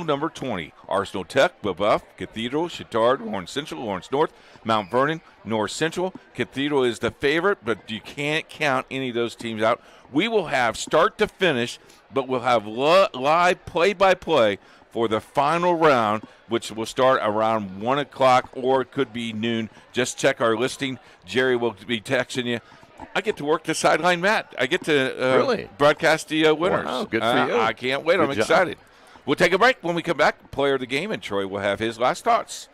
number 20. Arsenal Tech, Buff, Cathedral, Chittard, Lawrence Central, Lawrence North, Mount Vernon, North Central. Cathedral is the favorite, but you can't count any of those teams out. We will have start to finish, but we'll have live play-by-play for the final round, which will start around 1 o'clock or it could be noon. Just check our listing. Jerry will be texting you. I get to work the sideline mat. I get to broadcast the winners. Wow, good for you. I can't wait. I'm excited. We'll take a break. When we come back, player of the game, and Troy will have his last thoughts.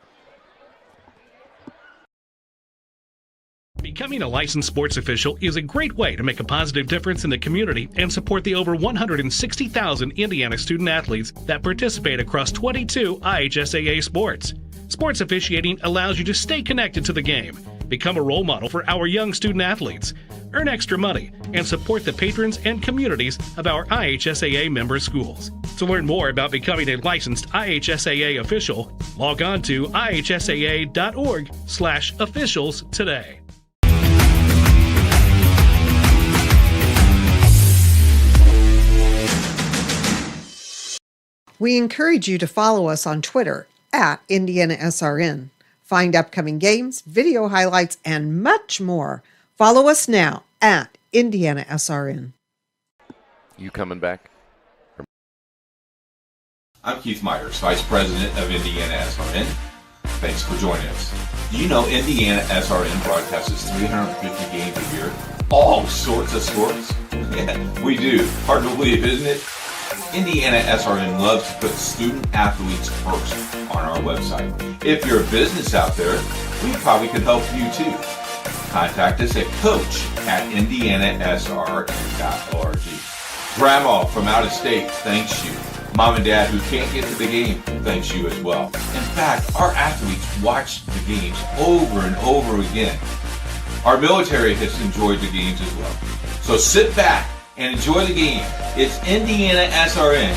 Becoming a licensed sports official is a great way to make a positive difference in the community and support the over 160,000 Indiana student athletes that participate across 22 IHSAA sports. Sports officiating allows you to stay connected to the game, become a role model for our young student athletes, earn extra money, and support the patrons and communities of our IHSAA member schools. To learn more about becoming a licensed IHSAA official, log on to ihsaa.org/officials today. We encourage you to follow us on Twitter at IndianaSRN. Find upcoming games, video highlights, and much more. Follow us now at IndianaSRN. You coming back? I'm Keith Myers, Vice President of IndianaSRN. Thanks for joining us. Do you know IndianaSRN broadcasts 350 games a year? All sorts of sports? Yeah, we do. Hard to believe, isn't it? IndianaSRN loves to put student athletes first on our website. If you're a business out there, we probably could help you too. Contact us at coach@indianasrn.org. Grandma from out of state thanks you. Mom and Dad who can't get to the game thanks you as well. In fact, our athletes watch the games over and over again. Our military has enjoyed the games as well. So sit back and enjoy the game. It's IndianaSRN.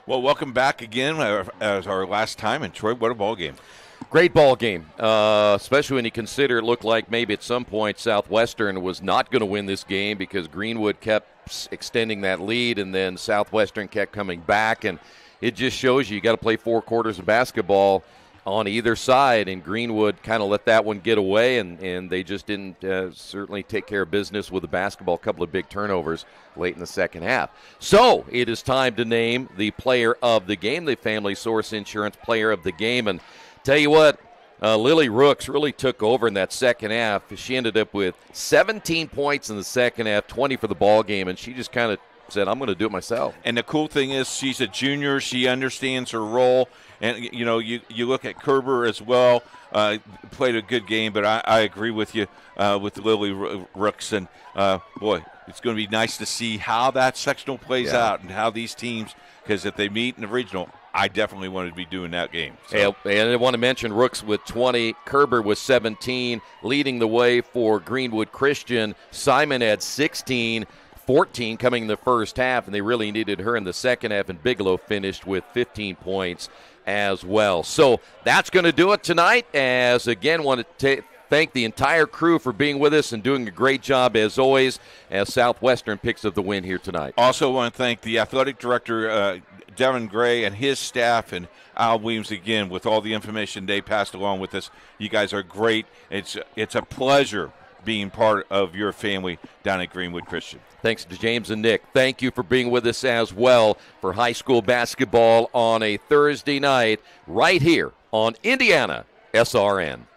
Well, welcome back again as our last time. And Troy, what a ball game. Great ball game, especially when you consider it looked like maybe at some point Southwestern was not going to win this game because Greenwood kept extending that lead and then Southwestern kept coming back. And it just shows you got to play 4 quarters of basketball on either side, and Greenwood kind of let that one get away, and they just didn't certainly take care of business with the basketball. A couple of big turnovers late in the second half. So it is time to name the player of the game, the Family Source Insurance player of the game. And tell you what, Lily Rooks really took over in that second half. She ended up with 17 points in the second half, 20 for the ball game, and she just kind of said, I'm going to do it myself. And the cool thing is she's a junior. She understands her role. And, you know, you look at Kerber as well, played a good game, but I agree with you with Lily Rooks. And, boy, it's going to be nice to see how that sectional plays out and how these teams, because if they meet in the regional, I definitely wanted to be doing that game. So. And I want to mention Rooks with 20, Kerber with 17, leading the way for Greenwood Christian. Simon had 16. 14 coming in the first half, and they really needed her in the second half, and Bigelow finished with 15 points as well. So that's going to do it tonight, as again want to thank the entire crew for being with us and doing a great job as always as Southwestern picks up the win here tonight. Also want to thank the athletic director, Devin Gray, and his staff, and Al Williams again with all the information they passed along with us. You guys are great. It's a pleasure being part of your family down at Greenwood Christian. Thanks to James and Nick. Thank you for being with us as well for high school basketball on a Thursday night right here on Indiana SRN.